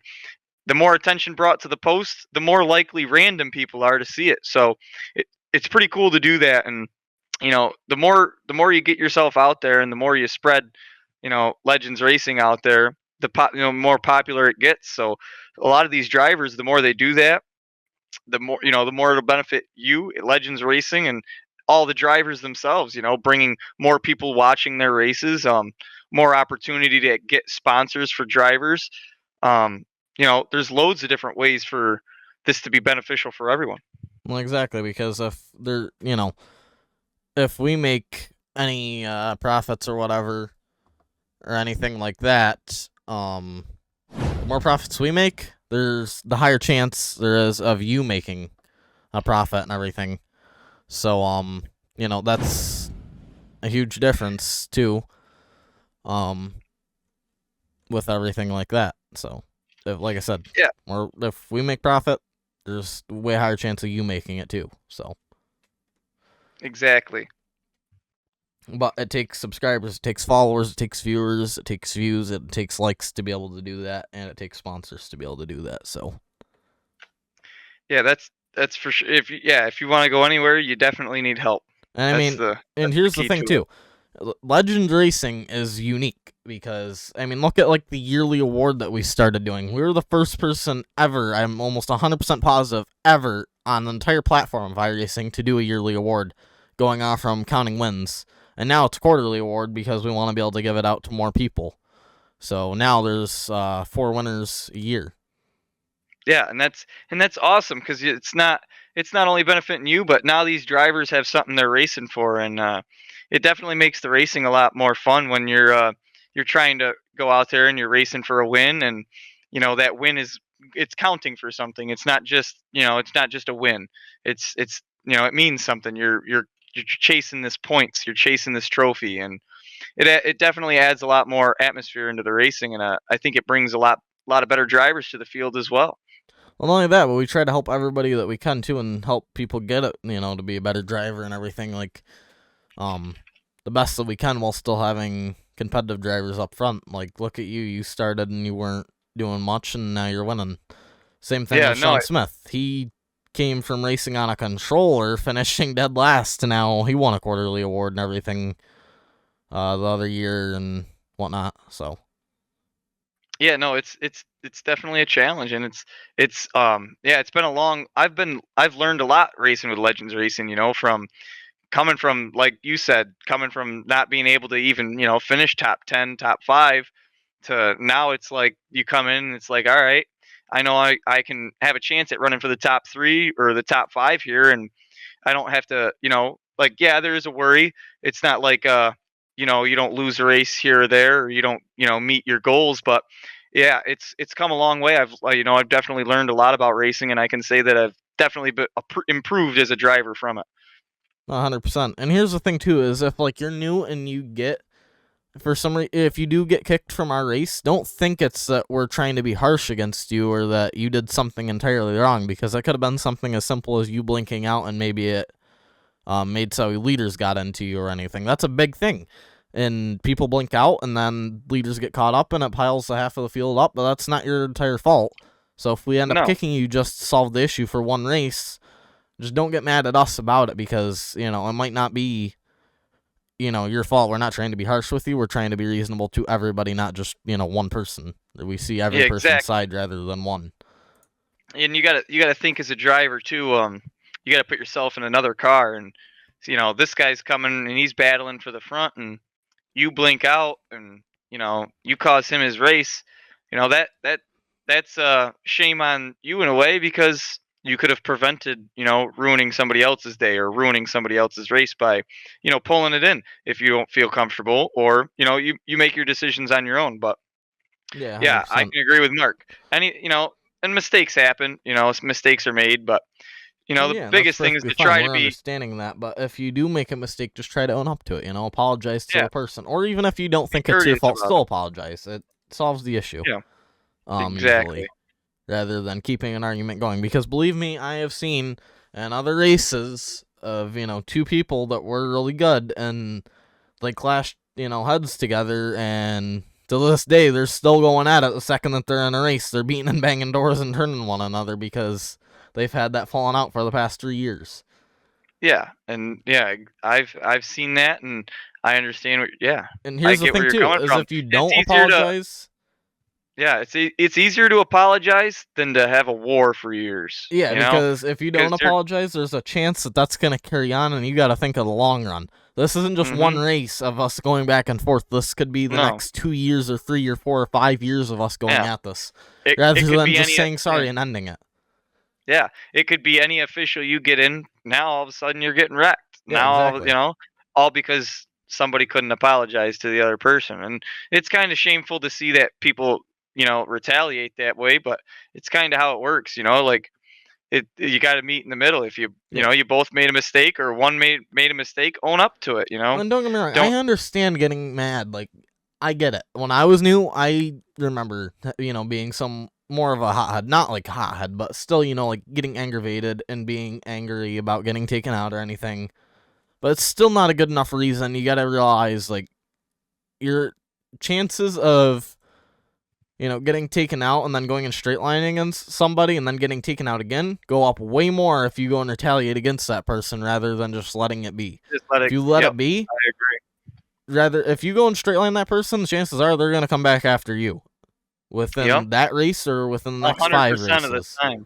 the more attention brought to the post, the more likely random people are to see it. So it's pretty cool to do that, and the more you get yourself out there, and the more you spread, Legends Racing out there, more popular it gets. So a lot of these drivers, the more they do that, the more it'll benefit you, Legends Racing, and all the drivers themselves. Bringing more people watching their races, more opportunity to get sponsors for drivers. Um, there's loads of different ways for this to be beneficial for everyone. Well, exactly, because if we make any profits or whatever or anything like that, the more profits we make, there's the higher chance there is of you making a profit and everything. So that's a huge difference too. Um, with everything like that. So, like I said, Yeah, or if we make profit, there's a way higher chance of you making it too. So, exactly. but it takes subscribers, it takes followers, it takes viewers, it takes views, it takes likes to be able to do that, and it takes sponsors to be able to do that. So, Yeah, that's for sure. If you want to go anywhere, you definitely need help. and I That's mean, the and that's the here's the key thing to it. too. Legends Racing is unique because look at like the yearly award that we started doing. We were the first person ever, I'm almost 100% positive, ever on the entire platform of iRacing to do a yearly award, going off from counting wins. And now it's a quarterly award because we want to be able to give it out to more people. So now there's 4 winners a year. Yeah, and that's awesome because it's not only benefiting you, but now these drivers have something they're racing for, and it definitely makes the racing a lot more fun when you're trying to go out there and you're racing for a win, and that win it's counting for something. It's not just a win. It means something. You're chasing this points. You're chasing this trophy, and it definitely adds a lot more atmosphere into the racing, and I think it brings a lot of better drivers to the field as well. Well, not only that, but we try to help everybody that we can too, and help people get it, to be a better driver and everything. Like, um, the best that we can while still having competitive drivers up front. Like, look at you. You started and you weren't doing much, and now you're winning. Same thing Yeah, with no, Sean Smith. He came from racing on a controller, finishing dead last, to now he won a quarterly award and everything the other year and whatnot. So, yeah, no, it's definitely a challenge, and it's been a long. I've learned a lot racing with Legends Racing. From coming from, like you said, coming from not being able to even finish top 10, top 5, to now it's like you come in and it's like, all right, I know I can have a chance at running for the top 3 or the top 5 here, and I don't have to, like, yeah, there is a worry. It's not like you don't lose a race here or there, or you don't, meet your goals, but yeah, it's come a long way. I've definitely learned a lot about racing, and I can say that I've definitely improved as a driver from it. 100%. And here's the thing too: is if like you're new and you get if you do get kicked from our race, don't think it's that we're trying to be harsh against you or that you did something entirely wrong, because it could have been something as simple as you blinking out and maybe it made so leaders got into you or anything. That's a big thing. And people blink out and then leaders get caught up and it piles the half of the field up, but that's not your entire fault. So if we end up No. kicking you, just solve the issue for one race. Just don't get mad at us about it, because, it might not be, your fault. We're not trying to be harsh with you. We're trying to be reasonable to everybody, not just, one person. We see every Yeah, person's exactly. side rather than one. And you gotta think as a driver too. You gotta put yourself in another car, and this guy's coming and he's battling for the front, and you blink out, and you cause him his race. That's shame on you in a way, because you could have prevented ruining somebody else's day or ruining somebody else's race by pulling it in if you don't feel comfortable, or you make your decisions on your own. But Yeah, yeah, I 100%. can agree with Mark. And mistakes happen. Mistakes are made, but And the yeah, that's biggest thing is perfectly to fine. try to We're be understanding that. But if you do make a mistake, just try to own up to it. Apologize to yeah, the person. Or even if you don't be think it's your courteous fault, about still it. apologize. It solves the issue. Yeah, Usually. exactly. Rather than keeping an argument going. Because believe me, I have seen and other races of, two people that were really good, and they clashed, heads together, and to this day they're still going at it. The second that they're in a race, they're beating and banging doors and turning one another because they've had that falling out for the past 3 years. Yeah, and yeah, I've seen that, and I understand what. Yeah, And I here's the get where thing you're too, coming is from. if you It's don't easier to apologize. Yeah, it's easier to apologize than to have a war for years. Yeah, You know, because if you because don't you're. apologize, there's a chance that that's going to carry on, and you got to think of the long run. This isn't just one Mhm. race of us going back and forth. This could be the No. next 2 years or 3 or 4 or 5 years of us going Yeah. at this, It rather could than be just any. saying Yeah. sorry and ending it. Yeah. It could be any official you get in. Now all of a sudden you're getting wrecked. Yeah, Now exactly. all because somebody couldn't apologize to the other person, and it's kind of shameful to see that people retaliate that way. But it's kind of how it works. Like you got to meet in the middle. If Yeah. you both made a mistake or one made a mistake, own up to it. And don't get me wrong, I Don't. understand getting mad. Like, I get it. When I was new, I remember, being some more of a hothead. Not like hothead, but still, like getting aggravated and being angry about getting taken out or anything. But it's still not a good enough reason. You gotta realize, like, your chances of, getting taken out and then going in straight line against somebody and then getting taken out again go up way more if you go and retaliate against that person rather than just letting it be. Just let If it. you let Yep, it be, I agree. rather if you go and straight line that person, the chances are they're gonna come back after you Yep, within that race or within the a next hundred five percent of the races. time.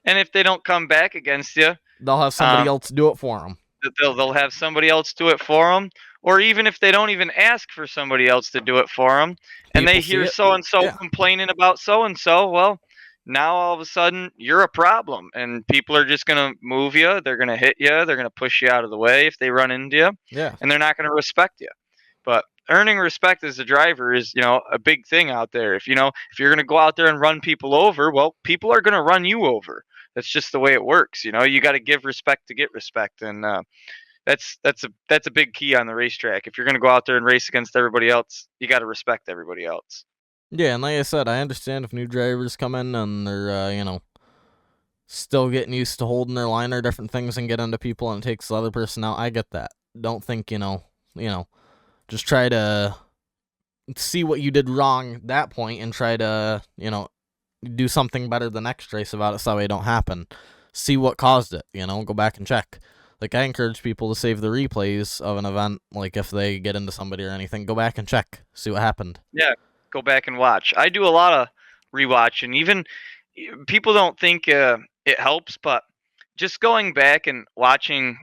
And if they don't come back against you, They'll have somebody um, else do it for them. they'll have somebody else do it for them. Or even if they don't even ask for somebody else to do it for them, and People they see hear it. so and so Yeah. complaining about so and so, well, now all of a sudden you're a problem, and people are just gonna move you. They're gonna hit you. They're gonna push you out of the way if they run into you, Yeah. and they're not gonna respect you. But earning respect as a driver is, a big thing out there. If you're going to go out there and run people over, well, people are going to run you over. That's just the way it works. You got to give respect to get respect, and that's a big key on the racetrack. If you're going to go out there and race against everybody else, you got to respect everybody else. Yeah, and like I said, I understand if new drivers come in and they're still getting used to holding their line or different things and get into people and it takes the other person out. I get that. Don't think, just try to see what you did wrong at that point and try to, do something better the next race about it so it don't happen. See what caused it, go back and check. Like, I encourage people to save the replays of an event, like if they get into somebody or anything, go back and check, see what happened. Yeah, go back and watch. I do a lot of rewatching. Even people don't think it helps, but just going back and watching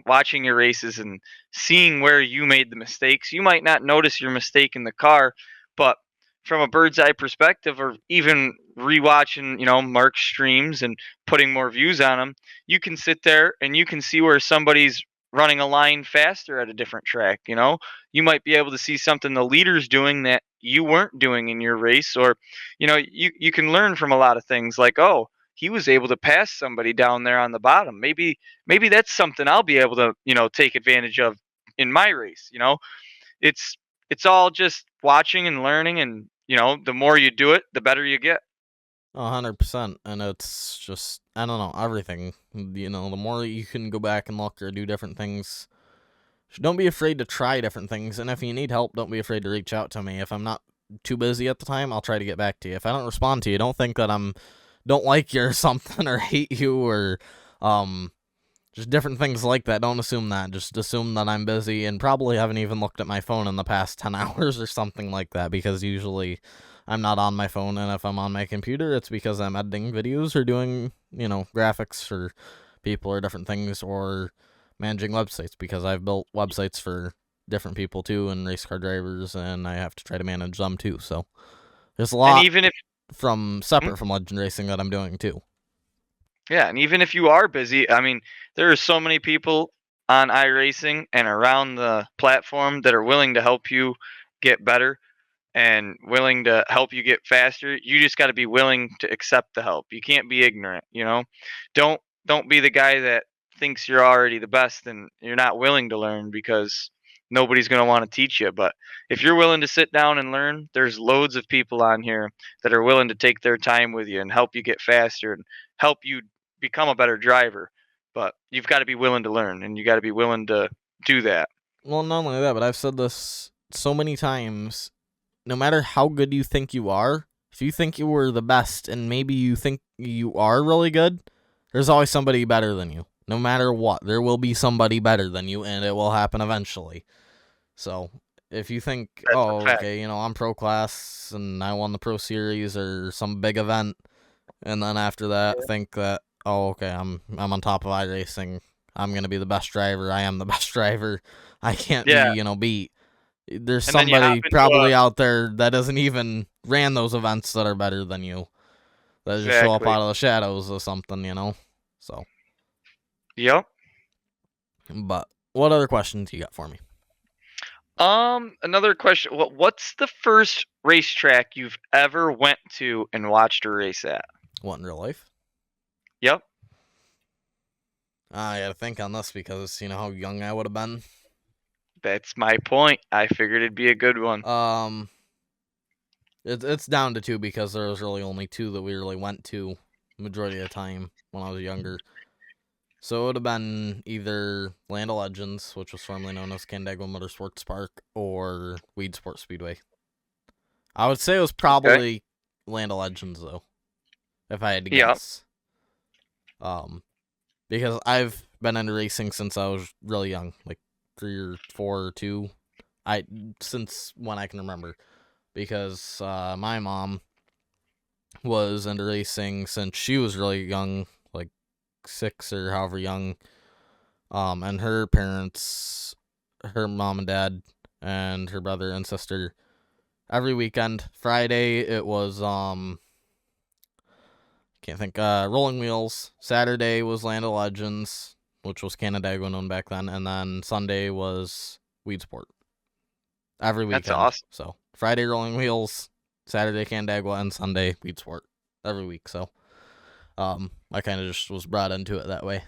your races and seeing where you made the mistakes. You might not notice your mistake in the car, but from a bird's eye perspective, or even rewatching, Mark's streams and putting more views on them, you can sit there and you can see where somebody's running a line faster at a different track. You might be able to see something the leader's doing that you weren't doing in your race, or you can learn from a lot of things, like, oh, he was able to pass somebody down there on the bottom. Maybe that's something I'll be able to, take advantage of in my race. It's all just watching and learning, and the more you do it, the better you get. 100%. And it's just, I don't know, everything. The more you can go back and look or do different things, don't be afraid to try different things. And if you need help, don't be afraid to reach out to me. If I'm not too busy at the time, I'll try to get back to you. If I don't respond to you, don't think that don't like you or something or hate you or um just different things like that. Don't assume that. Just assume that I'm busy and probably haven't even looked at my phone in the past 10 hours or something like that, because usually I'm not on my phone, and if I'm on my computer, it's because I'm editing videos or doing, graphics for people or different things, or managing websites, because I've built websites for different people too and race car drivers, and I have to try to manage them too. So there's a And lot even if from mm, separate from legend racing that I'm doing too. yeah, and even if you are busy, I mean, there are so many people on iRacing and around the platform that are willing to help you get better and willing to help you get faster. You just got to be willing to accept the help. You can't be ignorant. Don't be the guy that thinks you're already the best and you're not willing to learn, because nobody's going to want to teach you. But if you're willing to sit down and learn, there's loads of people on here that are willing to take their time with you and help you get faster and help you become a better driver. but you've got to be willing to learn, and you got to be willing to do that. Well, not only that, but I've said this so many times. No matter how good you think you are, if you think you were the best and maybe you think you are really good, there's always somebody better than you. No matter what, there will be somebody better than you, and it will happen eventually. So, if you think, That's a oh, fact. okay, I'm pro class and I won the pro series or some big event, and then after that think that, oh, okay, I'm on top of iRacing, I'm gonna be the best driver, I am the best driver, I can't Yeah, be, beat. There's and then you hop somebody into a probably out there that doesn't even ran those events that are better than you. That just show up exactly. out of the shadows or something. So, Yep. but what other questions you got for me? Another question. What's the first racetrack you've ever went to and watched a race at? What in real life? Yep. I gotta think on this because how young I would have been. That's my point. I figured it'd be a good one. It's down to two because there was really only two that we really went to majority of the time when I was younger. So it would have been either Land of Legends, which was formerly known as Canandaigua Motorsports Park, or Weed Sports Speedway. I would say it was probably Land of Legends though, if I had to guess. Because I've been into racing since I was really young, like 3 or 4 or 2. Since when I can remember. Because my mom was into racing since she was really young, like 6 or however young. And her parents, her mom and dad, and her brother and sister, every weekend. Friday it was can't think. Rolling Wheels. Saturday was Land of Legends, which was Canandaigua known back then, and then Sunday was Weed Sport. Every weekend. That's awesome. So Friday Rolling Wheels, Saturday Canandaigua, and Sunday Weed Sport every week. So, I kind of just was brought into it that way,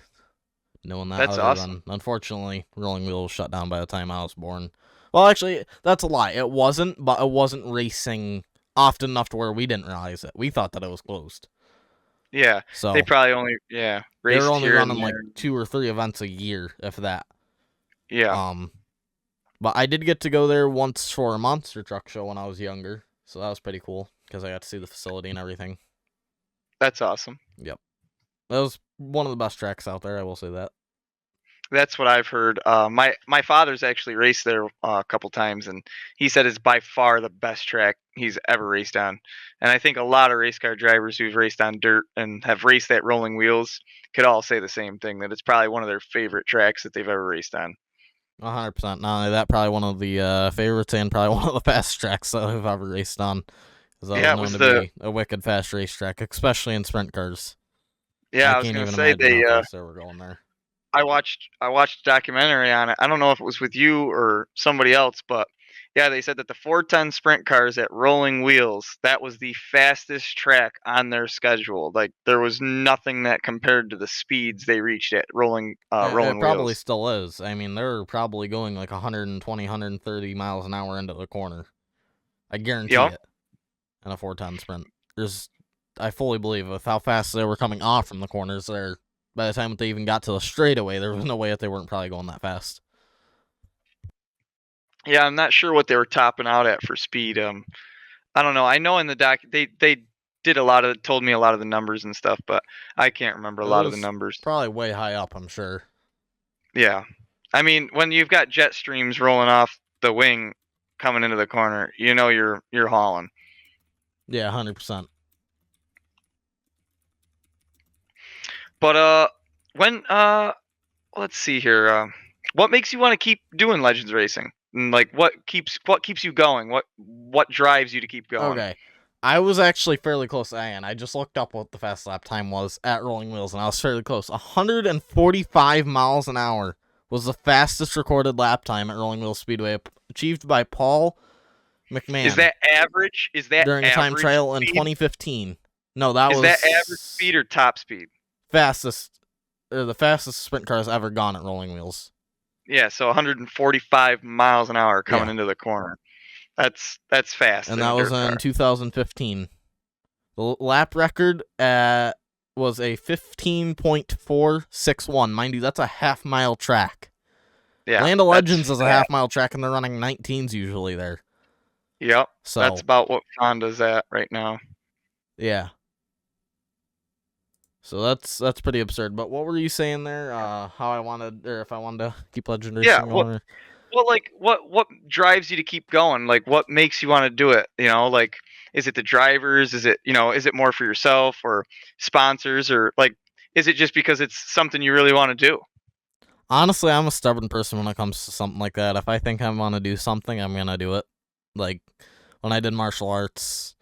knowing that. That's awesome. Unfortunately, Rolling Wheels shut down by the time I was born. Well, actually, that's a lie. It wasn't, but it wasn't racing often enough to where we didn't realize it. We thought that it was closed. Yeah. So They probably only they raced were only here and running like there. 2 or 3 events a year, if that. Yeah. But I did get to go there once for a monster truck show when I was younger, so that was pretty cool because I got to see the facility and everything. That's awesome. Yep, that was one of the best tracks out there. I will say that. That's what I've heard. My father's actually raced there a couple times, and he said it's by far the best track he's ever raced on. And I think a lot of race car drivers who've raced on dirt and have raced at Rolling Wheels could all say the same thing, that it's probably one of their favorite tracks that they've ever raced on. 100%. Not only that, probably one of the favorites and probably one of the fastest tracks that I've ever raced on. Because that Yeah, it was was known to be a wicked fast racetrack, especially in sprint cars. Yeah, I I was can't gonna even say imagine how fast they were going there. I watched a documentary on it. I don't know if it was with you or somebody else, but yeah, they said that the 410 sprint cars at Rolling Wheels, that was the fastest track on their schedule. Like there was nothing that compared to the speeds they reached at It Rolling probably Wheels. still is. I mean, they're probably going like 120, 130 miles an hour into the corner. I guarantee Yeah, it. In a 410 sprint. I fully believe with how fast they were coming off from the corners there, by the time that they even got to the straightaway, there was no way that they weren't probably going that fast. yeah, I'm not sure what they were topping out at for speed. I don't know. I know in the doc they did told me a lot of the numbers and stuff, but I can't remember a It lot of the was numbers. probably way high up, I'm sure. Yeah. I mean, when you've got jet streams rolling off the wing coming into the corner, you know you're hauling. Yeah, 100%. But when let's see here. What makes you want to keep doing Legends racing? And like what keeps you going? What drives you to keep going? Okay. I was actually fairly close to Ian. I just looked up what the fast lap time was at Rolling Wheels, and I was fairly close. 145 miles an hour was the fastest recorded lap time at Rolling Wheels Speedway, achieved by Paul McMahon. Is that average? Is that during a time average trial in speed? 2015. No, that Is was that average speed or top speed? the fastest sprint cars ever gone at Rolling Wheels. Yeah, so 145 miles an hour coming Yeah. into the corner. That's fast. And in that a was dirt in car. 2015. The lap record at was a 15.461. Mind you, that's a half-mile track. Yeah, Land of that's Legends is a half-mile track, and they're running 19s usually there. Yep, that's So, about what Honda's at right now. yeah. So that's pretty absurd. But what were you saying there? How I wanted, or if I wanted to keep Legend Yeah, Racing going? well, like, what drives you to keep going? Like, what makes you want to do it? Like, is it the drivers? Is it more for yourself or sponsors, or like, is it just because it's something you really want to do? Honestly, I'm a stubborn person when it comes to something like that. If I think I want to do something, I'm gonna do it. Like when I did martial arts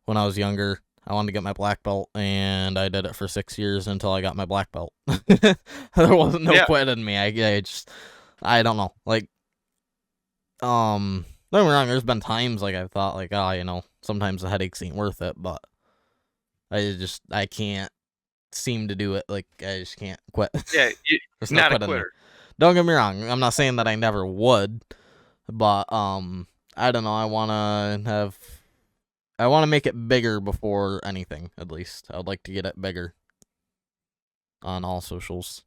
when I was younger, I wanted to get my black belt, and I did it for 6 years until I got my black belt. There wasn't no Yeah, quit in me. I don't know. Like, don't get me wrong. There's been times like I thought like, sometimes the headaches ain't worth it, but I can't seem to do it. Like I just can't quit. yeah, There's no not a quit in me. quitter. Don't get me wrong. I'm not saying that I never would, but I don't know. I want to make it bigger before anything. At least I would like to get it bigger on all socials.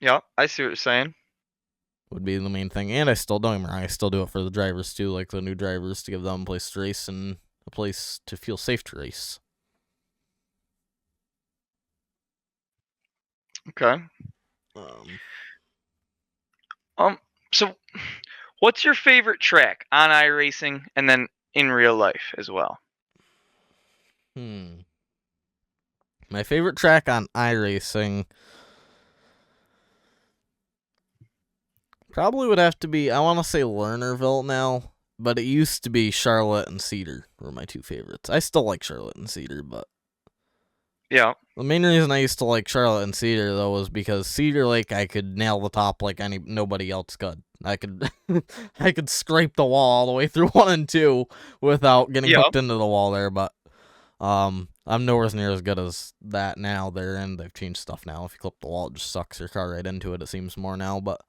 Yeah, I see what you're saying. Would be the main thing, and I still don't get me wrong. I still do it for the drivers too, like the new drivers, to give them a place to race and a place to feel safe to race. Okay. Um, So what's your favorite track on iRacing and then in real life as well? my favorite track on iRacing probably would have to be, I want to say Lernerville now, but it used to be Charlotte and Cedar were my two favorites. I still like Charlotte and Cedar, but Yeah. the main reason I used to like Charlotte and Cedar though was because Cedar Lake I could nail the top like nobody else could. I could I could scrape the wall all the way through 1 and 2 without getting Yeah. hooked into the wall there, but I'm nowhere near as good as that now there, and they've changed stuff now. If you clip the wall, it just sucks your car right into it, it seems more now, but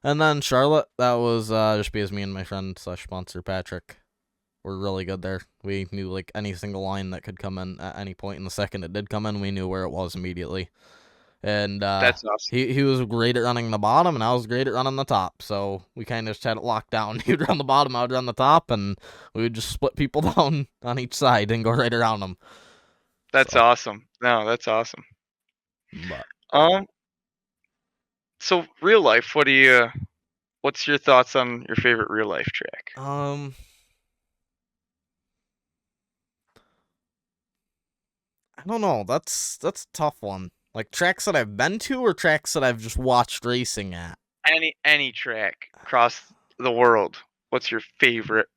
and then Charlotte, that was just because me and my friend / sponsor Patrick were really good there. We knew like any single line that could come in at any point in the second it did come in, we knew where it was immediately. And That's awesome. he was great at running the bottom, and I was great at running the top. So we kind of just had it locked down. He would run the bottom, I would run the top, and we would just split people down on each side and go right around them. That's So, awesome. No, that's awesome. but Um, so real life, what's your thoughts on your favorite real life track? I don't know. That's a tough one. Like tracks that I've been to or tracks that I've just watched racing at. Any track across the world. What's your favorite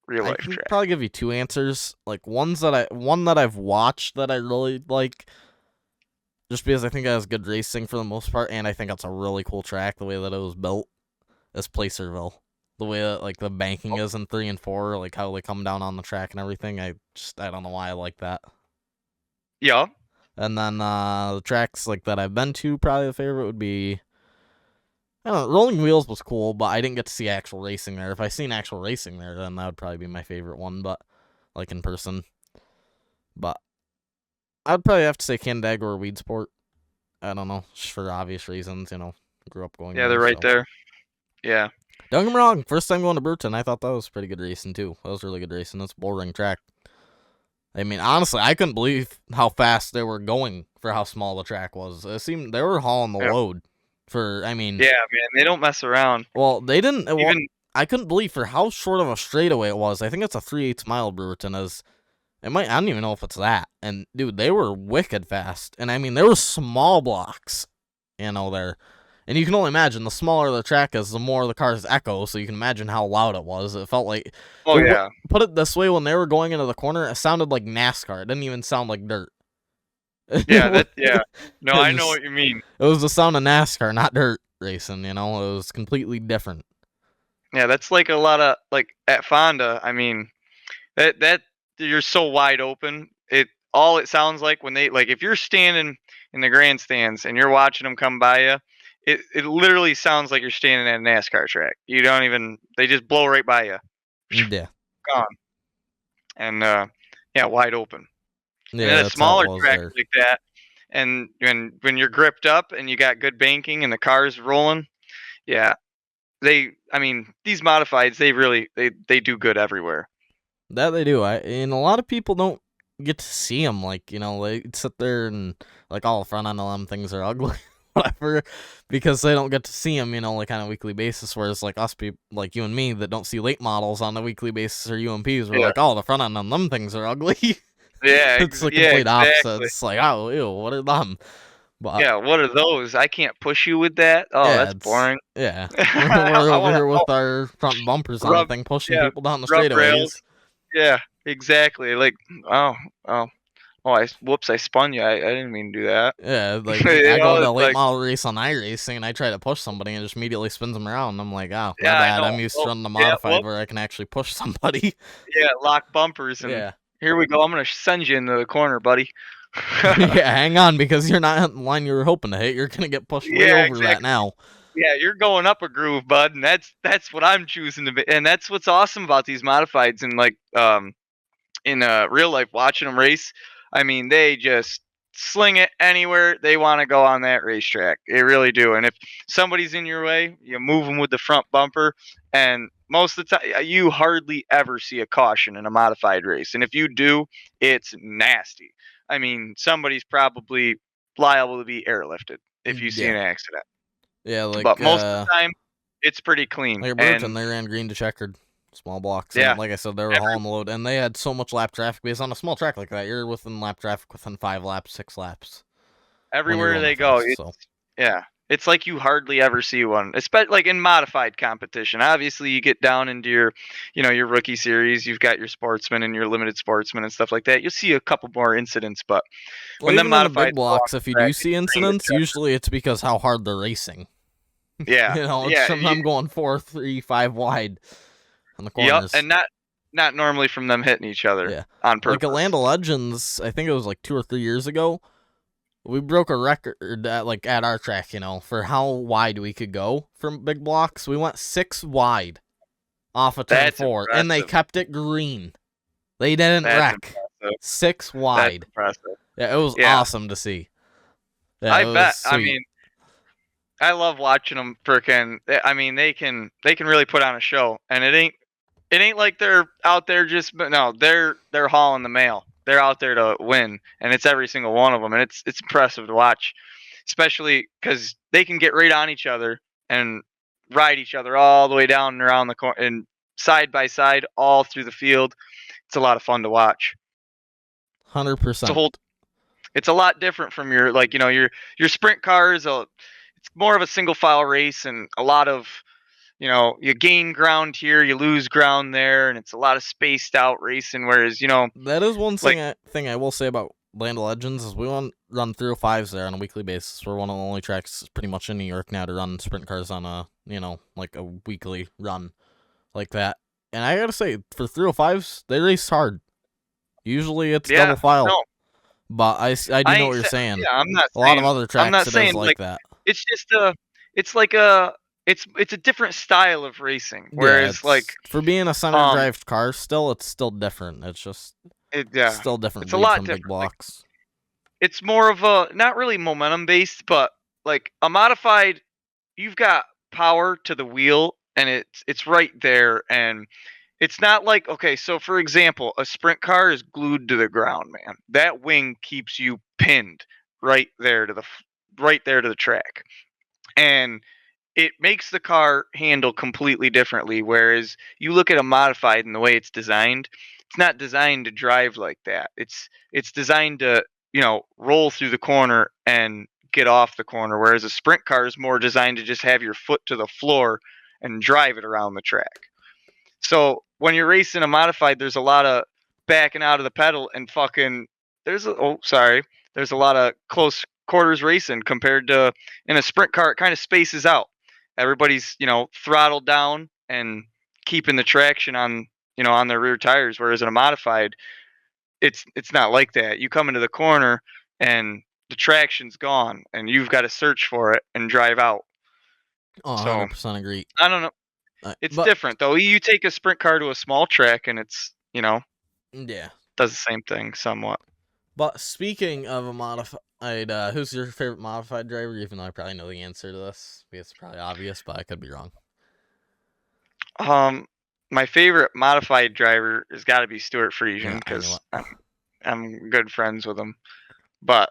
real I life can track? probably give you two answers. Like one that I've watched that I really like, just because I think it has good racing for the most part, and I think it's a really cool track the way that it was built. Is Placerville. The way that like the banking is in 3 and 4, like how they come down on the track and everything. I don't know why I like that. Yeah. And then the tracks like that I've been to, probably the favorite would be, I don't know, Rolling Wheels was cool, but I didn't get to see actual racing there. If I seen actual racing there, then that would probably be my favorite one, but like in person. But I'd probably have to say Canandaigua or Weedsport. I don't know, just for obvious reasons, grew up going Yeah, there. they're right So there. Yeah. don't get me wrong, first time going to Burton, I thought that was pretty good racing too. That was really good racing. That's a bull ring track. I mean, honestly, I couldn't believe how fast they were going for how small the track was. It seemed they were hauling the load for, I mean. Yeah, man, they don't mess around. Well, they didn't. Even I couldn't believe for how short of a straightaway it was. I think it's a 3/8 mile, Brewerton is. I don't even know if it's that. And, dude, they were wicked fast. And, I mean, there were small blocks, there. And you can only imagine, the smaller the track is, the more the cars echo, so you can imagine how loud it was. It felt like... Oh, yeah. Put it this way, when they were going into the corner, it sounded like NASCAR. It didn't even sound like dirt. Yeah, yeah. No, I know what you mean. It was the sound of NASCAR, not dirt racing, It was completely different. Yeah, that's like a lot of, like, at Fonda, I mean, that you're so wide open. It sounds like when they, like, if you're standing in the grandstands and you're watching them come by you, it literally sounds like you're standing at a NASCAR track. You don't even, they just blow right by you. Yeah. Gone. And yeah, wide open. Yeah, And then a that's how smaller it was track there. like that, and when you're gripped up and you got good banking and the car's rolling, yeah, I mean, these modifieds, they do good everywhere. That they do. And a lot of people don't get to see them. Like, they sit there and like all the front end of them things are ugly, whatever, because they don't get to see them, like on a weekly basis. Whereas like us people, like you and me, that don't see late models on a weekly basis or UMPs, we're Yeah. like, oh, the front end on them things are ugly. Yeah, It's the yeah, complete opposite. exactly. It's like, oh, ew, what are them? But Yeah, what are those? I can't push you with that. Oh, yeah, that's boring. we're I over want here to with our front bumpers on the rub, thing, pushing yeah, people down the rub rails. straightaways. Yeah, exactly. Like, oh, oh, oh, whoops, I spun you. I didn't mean to do that. Yeah, like You I go know, into a it's late like, model race on iRacing and I try to push somebody and it just immediately spins them around. And I'm like, oh, my yeah, I bad. know. I'm used to Oh, running the yeah, modified whoop, where I can actually push somebody. yeah, lock bumpers, and Yeah. here we go. I'm gonna send you into the corner, buddy. Yeah, hang on because you're not hitting the line you were hoping to hit. You're gonna get pushed way Yeah, over that exactly. now. Yeah, you're going up a groove, bud, and that's what I'm choosing to be. And that's what's awesome about these modifieds, and like in real life, watching them race. I mean, they just sling it anywhere they want to go on that racetrack. They really do. And if somebody's in your way, you move them with the front bumper. And most of the time, you hardly ever see a caution in a modified race. And if you do, it's nasty. I mean, somebody's probably liable to be airlifted if you see an Yeah. accident. Yeah, But most of the time, it's pretty clean. like a Virgin, And they ran green to checkered. Small blocks. And yeah, like I said, they were every hauling the load and they had so much lap traffic because on a small track like that, you're within lap traffic within 5 laps, 6 laps when you're everywhere going they that go, fast. So yeah, it's like you hardly ever see one, especially like in modified competition. Obviously, you get down into your rookie series. You've got your sportsmen and your limited sportsmen and stuff like that. You'll see a couple more incidents, but well, when them even in the modifieds big go on blocks, if you the track, do it's see green to incidents, usually it's because how hard they're racing. yeah, It's yeah, from them going 4, 3, 5 wide on the yep, corners. and not normally from them hitting each other Yeah. on Like at Land purpose. of Legends, I think it was like 2 or 3 years ago, we broke a record at our track, for how wide we could go from big blocks. We went 6 wide off of turn That's 4, and they impressive. kept it green. They didn't That's wreck. impressive. 6 That's wide. impressive. Yeah, it was Yeah, awesome to see. Yeah, I it was bet. I sweet. mean, I love watching them freaking. I mean, they can really put on a show, and it ain't like they're out there just, but no, they're hauling the mail. They're out there to win, and it's every single one of them, and it's impressive to watch, especially because they can get right on each other and ride each other all the way down and around the corner and side by side all through the field. It's a lot of fun to watch. It's a 100%. whole. It's a lot different from your like your sprint cars. It's more of a single file race and a lot of you gain ground here, you lose ground there, and it's a lot of spaced out racing. Whereas, That is one like, thing I will say about Land of Legends is we run 305s there on a weekly basis. We're one of the only tracks pretty much in New York now to run sprint cars on a like a weekly run like that. And I gotta say, for 305s, they race hard. Usually it's double yeah, file, no, but I do I know ain't what you're saying, saying. yeah, I'm not A lot of saying, other I'm tracks not it is saying like like that. it's just it's like it's a different style of racing. Yeah, Whereas, like, it's for being a center um, drive car. Still, it's still different. It's just yeah, still a different it's a breed lot from big different. Like, blocks. it's more of a not really momentum based, but like a modified, you've got power to the wheel, and it's right there, and it's not like, okay, so for example, a sprint car is glued to the ground, man. That wing keeps you pinned right there to the track. And it makes the car handle completely differently. Whereas you look at a modified and the way it's designed, it's not designed to drive like that. It's designed to, roll through the corner and get off the corner. Whereas a sprint car is more designed to just have your foot to the floor and drive it around the track. So when you're racing a modified, there's a lot of backing out of the pedal and fucking. There's a lot of close quarters racing compared to in a sprint car. It kind of spaces out. Everybody's throttled down and keeping the traction on their rear tires. Whereas in a modified, it's not like that. You come into the corner and the traction's gone, and you've got to search for it and drive out. Oh, So 100% agree. I don't know. It's But different though. You take a sprint car to a small track and it's, yeah, does the same thing somewhat. But speaking of a modified, who's your favorite modified driver? Even though I probably know the answer to this, because it's probably obvious, but I could be wrong. My favorite modified driver has got to be Stuart Friesian Yeah, I knew because it. I'm good friends with him. But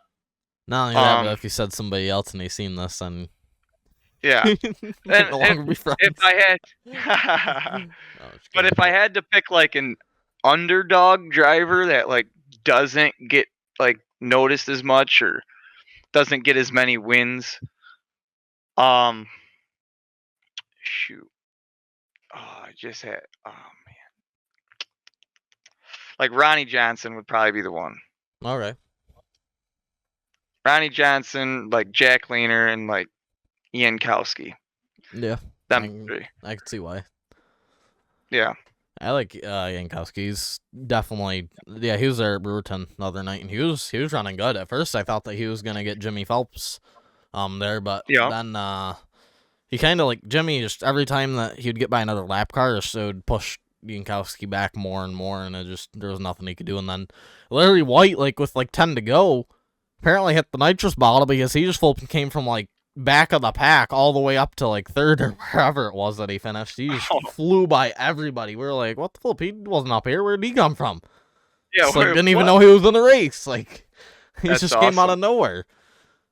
Not only that, but um, if you said somebody else and they seen this, then yeah, we can and no longer be friends. if I had, No, just but kidding. if I had to pick like an underdog driver that like doesn't get like noticed as much or doesn't get as many wins, um, shoot, I just had, man, like Ronnie Johnson would probably be the one. Okay. Ronnie Johnson, like Jack Lehner, and like Ian Kowski. Yeah, Them three. I can see why. Yeah. I like Yankowski's definitely. Yeah, he was there at Brewerton the other night, and he was running good. At first, I thought that he was gonna get Jimmy Phelps, there, but Yeah. then he kind of like Jimmy. Just every time that he'd get by another lap car, just it would push Yankowski back more and more, and it just there was nothing he could do. And then Larry White, like with like 10 to go, apparently hit the nitrous bottle because he just full came from like back of the pack all the way up to like third or wherever it was that he finished. He just flew by everybody. We were like, what the flip? He wasn't up here. Where did he come from? Yeah. Just like didn't even What? know he was in the race. Like he That's just came out awesome. of nowhere.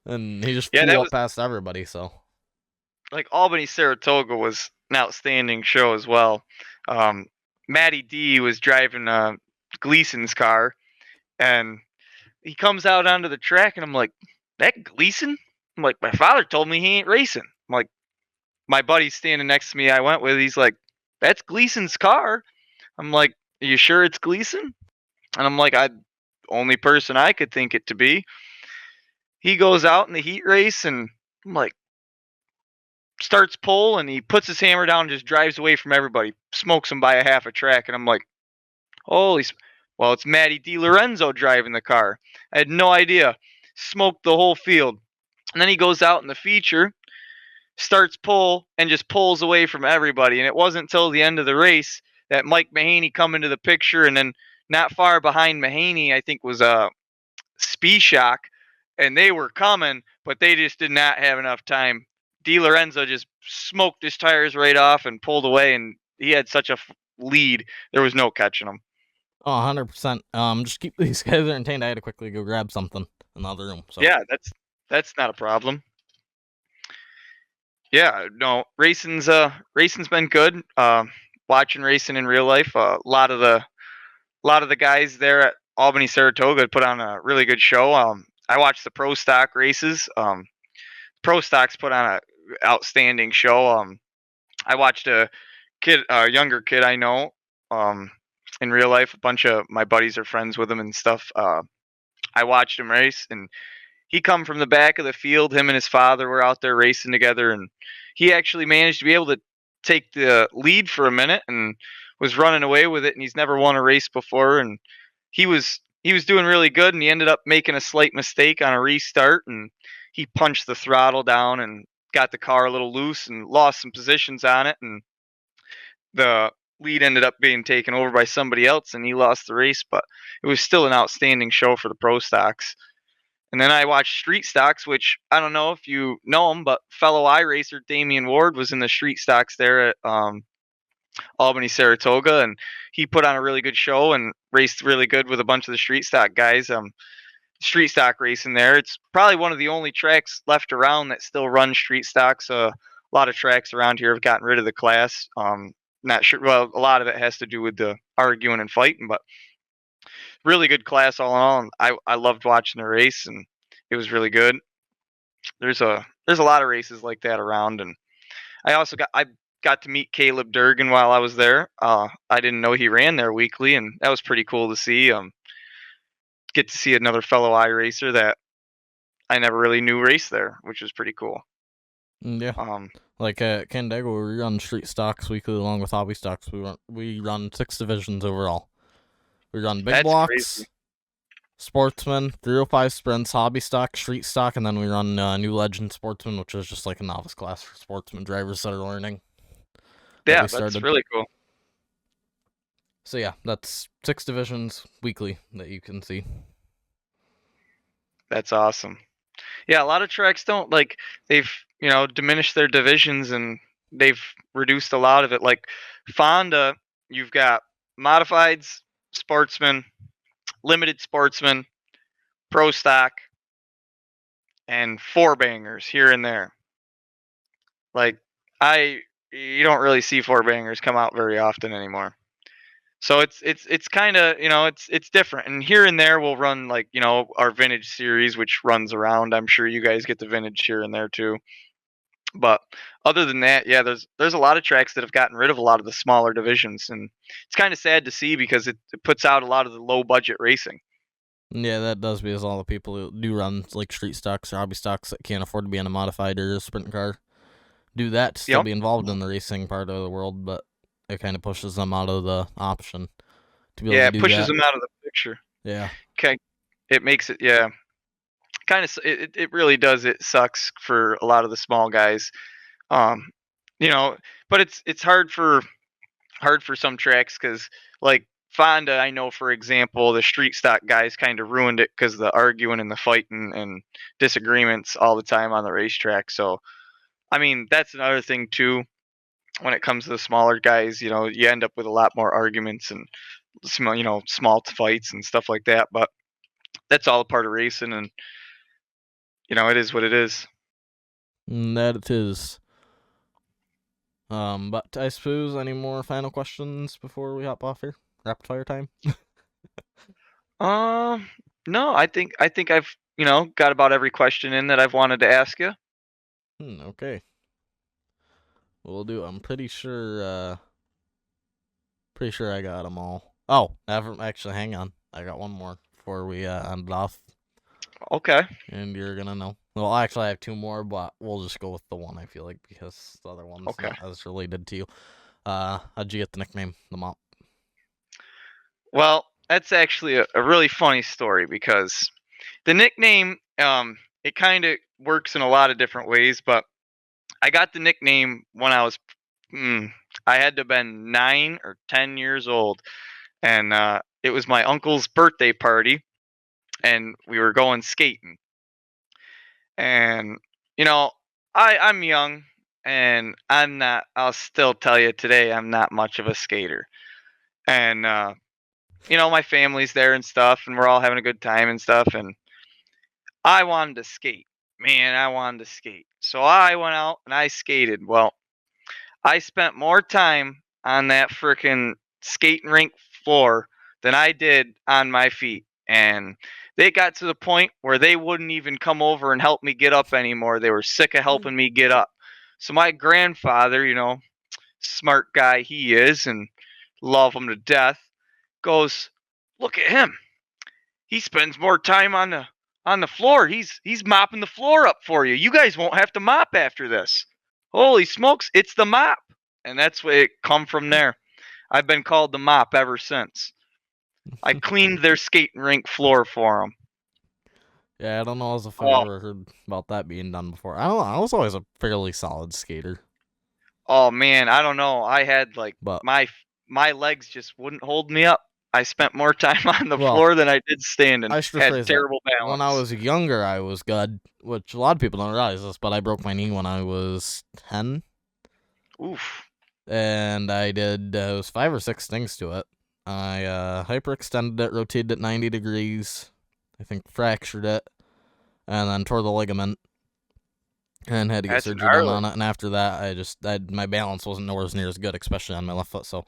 And he just Yeah, flew that up was past everybody, so like Albany Saratoga was an outstanding show as well. Um, Matty D was driving Gleason's car, and he comes out onto the track, and I'm like, that Gleason? I'm like, my father told me he ain't racing. I'm like, my buddy's standing next to me. I went with. He's like, that's Gleason's car. I'm like, are you sure it's Gleason? And I'm like, I only person I could think it to be. He goes out in the heat race, and I'm like, starts pole, and he puts his hammer down and just drives away from everybody, smokes him by a half a track, and I'm like, holy, well, it's Matty DiLorenzo driving the car. I had no idea. Smoked the whole field, and then he goes out in the feature, starts pole, and just pulls away from everybody. And it wasn't until the end of the race that Mike Mahaney come into the picture, and then not far behind Mahaney, I think was Speeshock, and they were coming, but they just did not have enough time. DiLorenzo just smoked his tires right off and pulled away, and he had such a lead. There was no catching him. oh, 100%. Just keep these guys entertained. I had to quickly go grab something in the other room. So Yeah, that's not a problem. Yeah, no, racing's been good. Watching racing in real life, a lot of the guys there at Albany Saratoga put on a really good show. I watched the pro stock races. Pro stocks put on a outstanding show. I watched a younger kid I know, um, in real life. A bunch of my buddies are friends with him and stuff. I watched him race, and he come from the back of the field. Him and his father were out there racing together, and he actually managed to be able to take the lead for a minute and was running away with it. And he's never won a race before, and he was doing really good. And he ended up making a slight mistake on a restart, and he punched the throttle down and got the car a little loose and lost some positions on it, and the lead ended up being taken over by somebody else, and he lost the race. But it was still an outstanding show for the pro stocks. And then I watched Street Stocks, which I don't know if you know him, but fellow iRacer Damian Ward was in the Street Stocks there at Albany Saratoga, and he put on a really good show and raced really good with a bunch of the Street Stock guys. Street Stock racing there. It's probably one of the only tracks left around that still runs Street Stocks. A lot of tracks around here have gotten rid of the class. Not sure. Well, a lot of it has to do with the arguing and fighting, but really good class all in all. And I loved watching the race, and it was really good. There's a lot of races like that around, and I got to meet Caleb Durgan while I was there. I didn't know he ran there weekly, and that was pretty cool to see. Get to see another fellow iRacer that I never really knew race there, which was pretty cool. yeah, Um, like at Canandaigua, we run street stocks weekly along with hobby stocks. We run 6 divisions overall. We run big that's blocks, crazy. sportsman, 305 sprints, hobby stock, street stock, and then we run New Legend Sportsman, which is just like a novice class for sportsman drivers that are learning. That Yeah, we that's started. really cool. So yeah, that's 6 divisions weekly that you can see. That's awesome. Yeah, a lot of tracks don't like they've diminished their divisions and they've reduced a lot of it. Like Fonda, you've got modifieds, sportsman, limited sportsman, pro stock, and four bangers here and there. Like I, you don't really see four bangers come out very often anymore. So it's kind of it's different. And here and there we'll run like our vintage series, which runs around. I'm sure you guys get the vintage here and there too. But other than that, yeah, there's a lot of tracks that have gotten rid of a lot of the smaller divisions, and it's kind of sad to see because it puts out a lot of the low budget racing. Yeah, that does, because all the people who do run like street stocks or hobby stocks that can't afford to be in a modified or a sprint car do that to still Yep. be involved in the racing part of the world, but it kind of pushes them out of the option to be able Yeah, to it do pushes that. them out of the picture. Yeah. Okay, it makes it kind of it really does. It sucks for a lot of the small guys. Um, you know, but it's hard for some tracks because like Fonda, I know for example, the street stock guys kind of ruined it because the arguing and the fighting and disagreements all the time on the racetrack. So I mean, that's another thing too. When it comes to the smaller guys, you end up with a lot more arguments and small fights and stuff like that. But that's all a part of racing, and it is what it is. That it is. But I suppose any more final questions before we hop off here? Rapid fire time. No, I think I've got about every question in that I've wanted to ask you. Okay. We'll do. I'm pretty sure. Pretty sure I got them all. Oh, never. Actually, hang on. I got one more before we end it off, Okay. and you're gonna know. Well, actually, I have two more, but we'll just go with the one I feel like because the other one's Okay. not as related to you. How'd you get the nickname, the Mop? Well, that's actually a really funny story because the nickname, it kind of works in a lot of different ways, but I got the nickname when I had to have been 9 or 10 years old, and it was my uncle's birthday party, and we were going skating, and you know, I'm young, and I'm not. I'll still tell you today, I'm not much of a skater, and my family's there and stuff, and we're all having a good time and stuff, and I wanted to skate. Man, I wanted to skate. So I went out and I skated. Well, I spent more time on that freaking skating rink floor than I did on my feet. And they got to the point where they wouldn't even come over and help me get up anymore. They were sick of helping me get up. So my grandfather, smart guy he is and love him to death, goes, "Look at him. He spends more time on the floor. He's mopping the floor up for you. You guys won't have to mop after this." Holy smokes, it's the mop. And that's where it come from there. I've been called the mop ever since. I cleaned their skating rink floor for them. Yeah, I don't know if I've Oh, ever heard about that being done before. I don't know. I was always a fairly solid skater, oh man, I don't know. I had like but my legs just wouldn't hold me up. I spent more time on the well, floor than I did standing. I should Had rephrase that. terrible When I balance. was younger, I was good, which a lot of people don't realize this, but I broke my knee when I was 10, Oof. and I did, it was 5 or 6 things to it. I hyperextended it, rotated it 90 degrees, I think fractured it, and then tore the ligament, and had to get That's surgery done gnarly. on it. And after that, my balance wasn't nowhere near as good, especially on my left foot, so,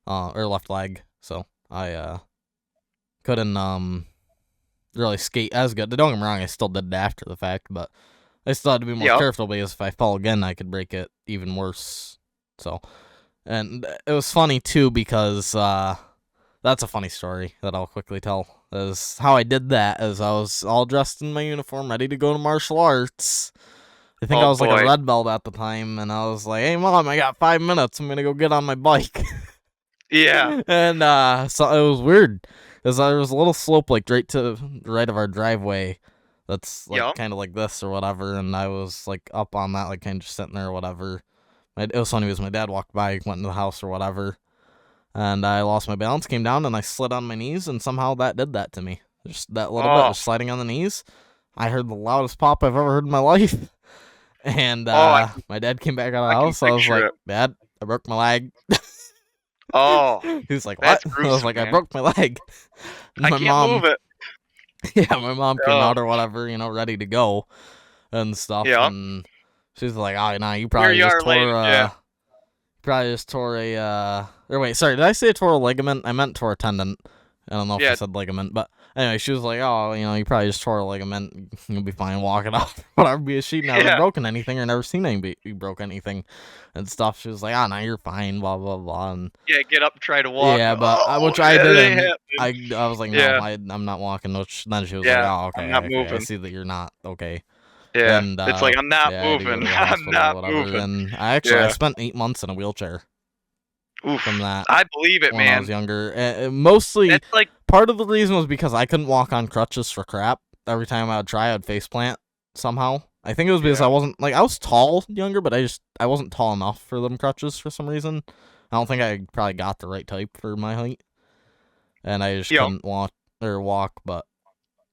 or left leg, so I couldn't really skate as good. Don't get me wrong, I still did it after the fact, but I still had to be more Yep. careful because if I fall again, I could break it even worse. So, and it was funny too because that's a funny story that I'll quickly tell. Is how I did that. Is I was all dressed in my uniform, ready to go to martial arts. I think I Oh was like a boy. red belt at the time, and I was like, "Hey, mom, I got 5 minutes. I'm gonna go get on my bike." Yeah. And so it was weird because there was a little slope like right to the right of our driveway that's like Yep. kind of like this or whatever, and I was like up on that, like kind of just sitting there or whatever. It was funny because my dad walked by, went into the house or whatever, and I lost my balance, came down, and I slid on my knees, and somehow that did that to me. Just that little bit, Oh. just sliding on the knees. I heard the loudest pop I've ever heard in my life. And Oh, my dad came back out of the I can house. So I was picture like, it. Dad, I broke my leg. Oh, He was like, what? that's I was gruesome, like, I man. broke my leg. I My can't move mom, it. yeah, my mom came Oh, out or whatever, ready to go and stuff. yeah. And she's like, oh, no, you Here probably you just are laying. tore, Yeah. or wait, sorry, did I say tore a ligament? I meant tore a tendon. I don't know if I Yeah. said ligament, but anyway, she was like, oh, you probably just tore a ligament. You'll be fine walking off. Whatever, because she'd never Yeah. broken anything or never seen anybody broke anything and stuff. She was like, oh, no, you're fine, blah, blah, blah. And Yeah. Get up and try to walk. yeah, but Oh, which I that ain't didn't. happening. I was like, no, Yeah. I'm not walking. Which then she was like, Yeah. oh, I'm okay, not okay, I moving. see that you're not okay. Yeah. And It's like I'm not yeah, I had to go moving. to the I'm hospital or not whatever. moving. And I Yeah. spent 8 months in a wheelchair Oof. from that I believe it, when I was man. younger. Mostly, That's like. part of the reason was because I couldn't walk on crutches for crap. Every time I would try, I'd face plant somehow. I think it was because Yeah. I wasn't I was tall younger, but I wasn't tall enough for them crutches for some reason. I don't think I probably got the right type for my height, and I just You know. couldn't walk but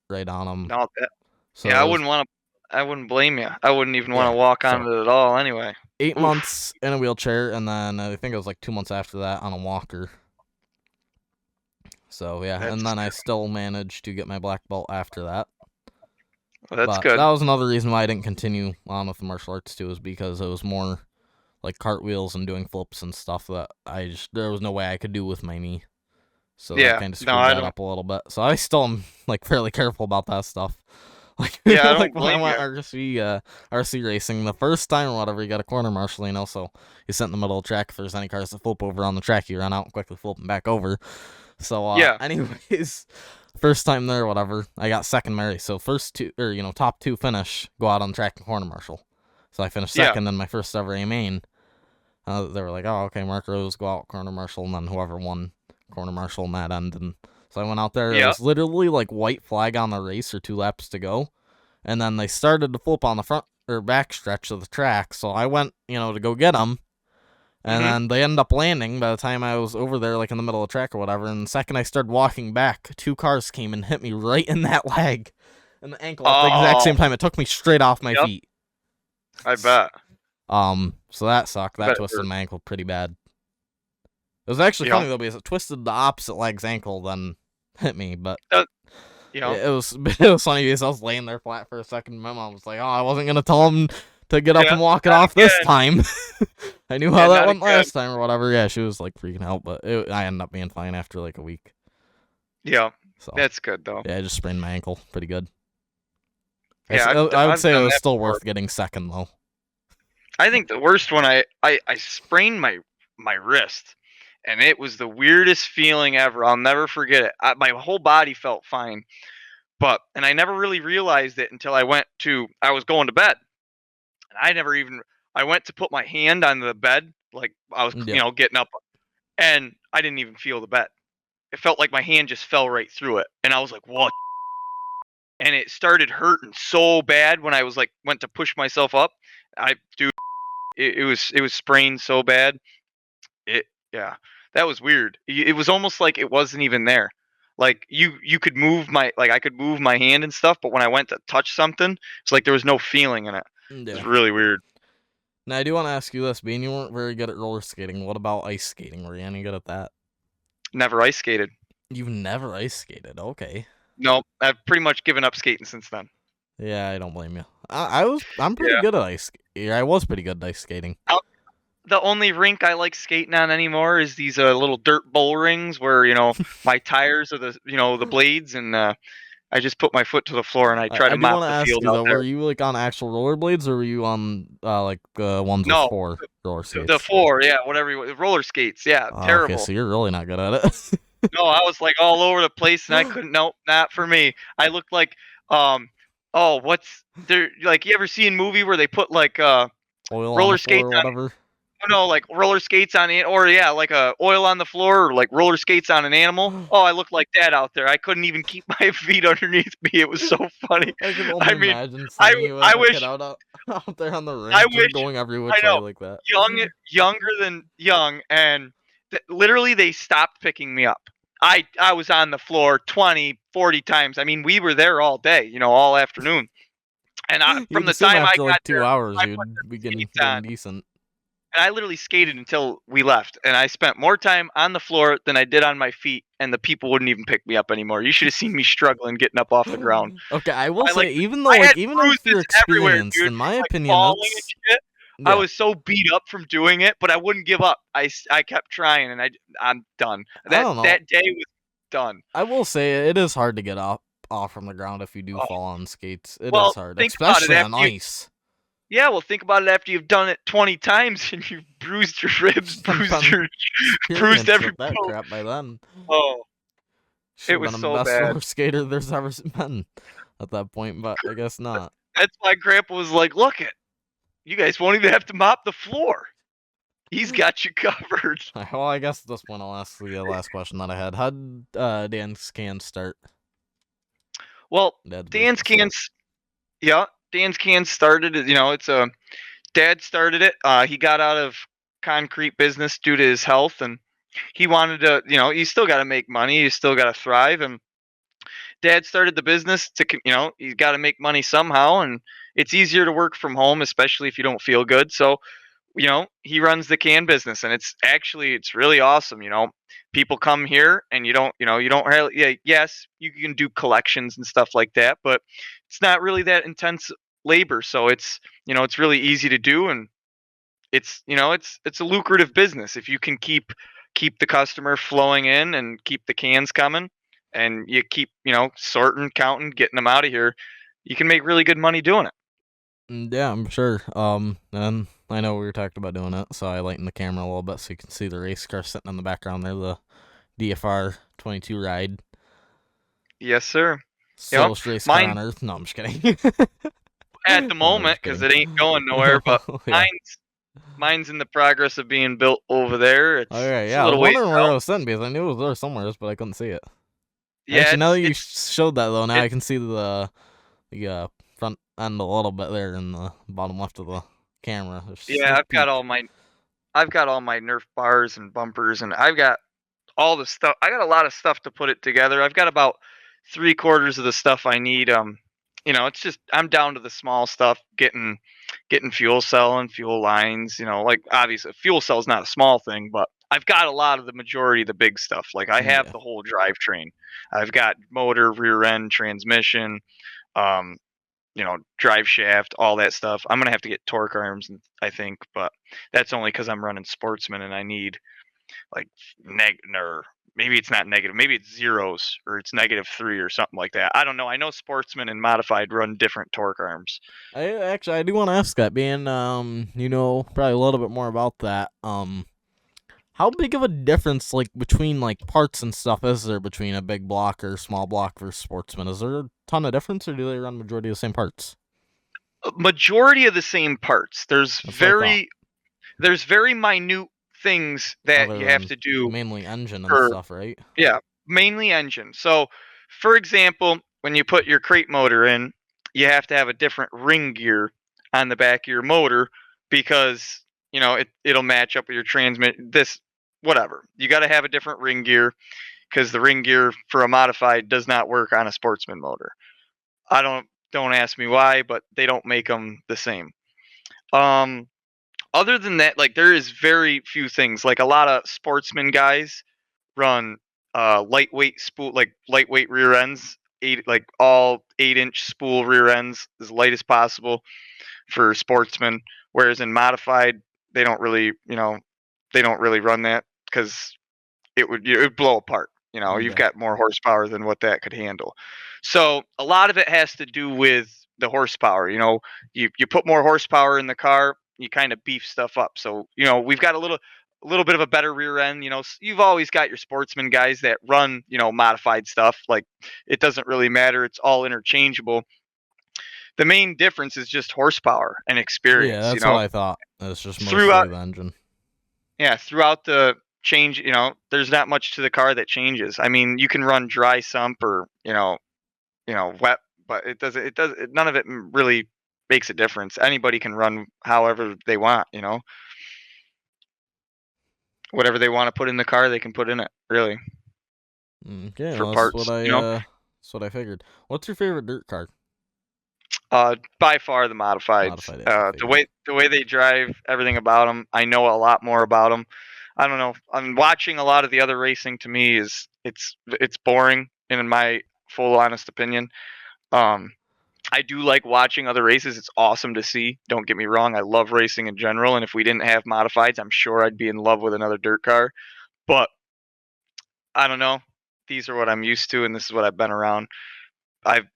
right on them. No. So Yeah. it I was, wouldn't want to. I wouldn't blame you. I wouldn't even want yeah. to walk on So it at all. Anyway. eight Oof. months in a wheelchair, and then I think it was like 2 months after that on a walker. So yeah, and That's then I still managed to get my black belt after that. that's But good. that was another reason why I didn't continue on with the martial arts too, is because it was more like cartwheels and doing flips and stuff that there was no way I could do with my knee. So that Yeah. kind of No, screwed I that don't. up a little bit. So I still am like fairly careful about that stuff. Like Yeah. I like don't when I blame went you. RC racing the first time or whatever, you got a corner marshal, so you sit in the middle of the track. If there's any cars that flip over on the track, you run out and quickly flip them back over. So Yeah. anyways, first time there, whatever, I got second Mary. So first two, or top two finish, go out on the track and corner marshal. So I finished Yeah. second in my first ever A main. They were like, oh, okay, Mark Rose, go out corner marshal, and then whoever won corner marshal in that end. And so I went out there. It Yeah. was literally like white flag on the race or 2 laps to go. And then they started to flip on the front or back stretch of the track. So I went, to go get them. And Mhm. then they ended up landing by the time I was over there, like in the middle of the track or whatever. And the second I started walking back, 2 cars came and hit me right in that leg and the ankle at the exact Oh. same time. It took me straight off my Yep. feet. I bet. So that sucked. I That bet it twisted hurt. my ankle pretty bad. It was actually Yeah. funny though because it twisted the opposite leg's ankle, then hit me. But Yeah. it was funny because I was laying there flat for a second. My mom was like, "Oh, I wasn't gonna tell him to get up Yeah. and walk it Not off this again. time." I knew Yeah. how that Not went again. last time or whatever. Yeah, she was like freaking out, but I ended up being fine after like a week. Yeah. So That's good though. yeah, I just sprained my ankle pretty good. Yeah. I would I've say it done was that still before. worth getting second though. I think the worst one I sprained my wrist, and it was the weirdest feeling ever. I'll never forget it. My whole body felt fine, and I never really realized it until I was going to bed, and I went to put my hand on the bed, like I was Yep. getting up, and I didn't even feel the bed. It felt like my hand just fell right through it, and I was like, "What?" And it started hurting so bad when I was like went to push myself up. Dude, it was sprained so bad. It Yeah, that was weird. It was almost like it wasn't even there. Like you could move I could move my hand and stuff, but when I went to touch something, it's like there was no feeling in it. It was Yeah. really weird. Now I do want to ask you this, being you weren't very good at roller skating. What about ice skating? Were you any good at that? Never ice skated. You've never ice skated. Okay. No, I've pretty much given up skating since then. Yeah, I don't blame you. I'm pretty Yeah. good at ice. Yeah, I was pretty good at ice skating. The only rink I like skating on anymore is these little dirt bowl rings where my tires are the blades, and I just put my foot to the floor and I try to I do mop want to the ask field you out though, there. were you like on actual rollerblades or were you on like ones with No, 4 roller skates? the floor, yeah, whatever roller skates, yeah, Okay, terrible. so you're really not good at it. No, I was like all over the place and I couldn't. Nope, not for me. I looked like oh, what's there? Like, you ever see a movie where they put like Oil on the roller floor skates or on? whatever. No, like roller skates on it, or yeah, like oil on the floor, or like roller skates on an animal. Oh, I looked like that out there. I couldn't even keep my feet underneath me. It was so funny. I can only I mean, imagine I seeing you as I a kid wish out there on the I rink, just wish going every I which way know like that. younger than young, and literally they stopped picking me up. I was on the floor 20, 40 times. I mean, we were there all day, all afternoon. And from You'd the assume time I after got like 2 there, hours I put you'd be the skates getting on, decent. and I literally skated until we left. And I spent more time on the floor than I did on my feet, and the people wouldn't even pick me up anymore. You should have seen me struggling getting up off the ground. Okay, I will I like say, even though I like had even if you're bruises everywhere, experienced, dude, in my from, like, opinion, falling and that's shit. I yeah. was so beat up from doing it, but I wouldn't give up. I kept trying, and I'm done. I That don't know. that day was done. I will say it is hard to get off from the ground if you do Oh, fall on skates. It is well, hard, think about it especially on after you ice. yeah, well, think about it after you've done it 20 times and you've bruised your ribs, I've bruised been your bruised experienced every with that bone. crap by then. Oh, Should it have was been the so best bad. roller skater there's ever been at that point, but I guess not. That's why Grandpa was like, "Look it, you guys won't even have to mop the floor. He's got you covered." Well, I guess at this point I'll ask the last question that I had. How did Dan's can start? Well, Dad's Dan's business. cans, yeah, Dan's cans started. It's a dad started it. He got out of concrete business due to his health, and he wanted to. You still got to make money. You still got to thrive, and dad started the business to he's got to make money somehow, and it's easier to work from home, especially if you don't feel good. So he runs the can business, and it's really awesome. People come here, and you don't really, yeah, yes, you can do collections and stuff like that, but it's not really that intense labor. So it's really easy to do, and it's a lucrative business if you can keep the customer flowing in and keep the cans coming, and you keep sorting, counting, getting them out of here. You can make really good money doing it. Yeah, I'm sure. And I know we were talking about doing it, so I lightened the camera a little bit so you can see the race car sitting in the background there, the DFR 22 ride. Yes, sir. Slowest race car Mine on earth. No, I'm just kidding. at the No, I'm moment just because kidding. it ain't going nowhere, but Yeah. mine's in the progress of being built over there. It's Okay, it's a yeah, I was little ways wondering where out. I was sitting because I knew it was there somewhere, but I couldn't see it. Yeah, Actually, now it's that you it's showed that, though, now it. I can see the front end a little bit there in the bottom left of the camera. There's a Yeah, sneak peek. I've got all my Nerf bars and bumpers, and I've got all the stuff. I got a lot of stuff to put it together. I've got about 3/4 of the stuff I need. It's just I'm down to the small stuff, getting fuel cell and fuel lines. Like obviously, fuel cell is not a small thing, but I've got a lot of the majority of the big stuff. Like I have Yeah. the whole drivetrain. I've got motor, rear end, transmission, um, drive shaft, all that stuff. I'm gonna have to get torque arms, I think, but that's only because I'm running Sportsman and I need like or maybe it's not negative, maybe it's zeros or it's -3 or something like that. I don't know. I know Sportsman and Modified run different torque arms. I do want to ask that, being you know probably a little bit more about that. How big of a difference, like, between like parts and stuff, is there between a big block or small block versus Sportsman? Is there a ton of difference, or do they run majority of the same parts? Majority of the same parts. There's That's what I thought. very minute things that Other you have than to do mainly engine and per stuff, right? yeah, mainly engine. So, for example, when you put your crate motor in, you have to have a different ring gear on the back of your motor because it'll match up with your transmit. This whatever you got to have a different ring gear because the ring gear for a modified does not work on a sportsman motor. I don't ask me why, but they don't make them the same. Um, Other than that, like there is very few things. Like a lot of sportsman guys run lightweight spool, like lightweight rear ends, all 8-inch spool rear ends, as light as possible for sportsmen. Whereas in modified, they don't really, they don't really run that because it would blow apart. You've Yeah. got more horsepower than what that could handle. So a lot of it has to do with the horsepower. You put more horsepower in the car, you kind of beef stuff up. So we've got a little bit of a better rear end. You've always got your sportsman guys that run modified stuff. Like it doesn't really matter. It's all interchangeable. The main difference is just horsepower and Yeah, experience. that's what I thought. It's just Throughout mostly the engine. Yeah, throughout the change, there's not much to the car that changes. I mean, you can run dry sump or, wet, but none of it really makes a difference. Anybody can run however they want, whatever they want to put in the car, they can put in it, really, Okay, for well, parts, that's what I figured. What's your favorite dirt car? By far the modifieds. Modified, yeah, I The figured. way they drive, everything about them, I know a lot more about them. I don't know. I'm watching a lot of the other racing. To me, is it's boring, in my full honest opinion. Um, I do like watching other races. It's awesome to see. Don't get me wrong. I love racing in general, and if we didn't have modifieds, I'm sure I'd be in love with another dirt car. But I don't know. These are what I'm used to, and this is what I've been around. I've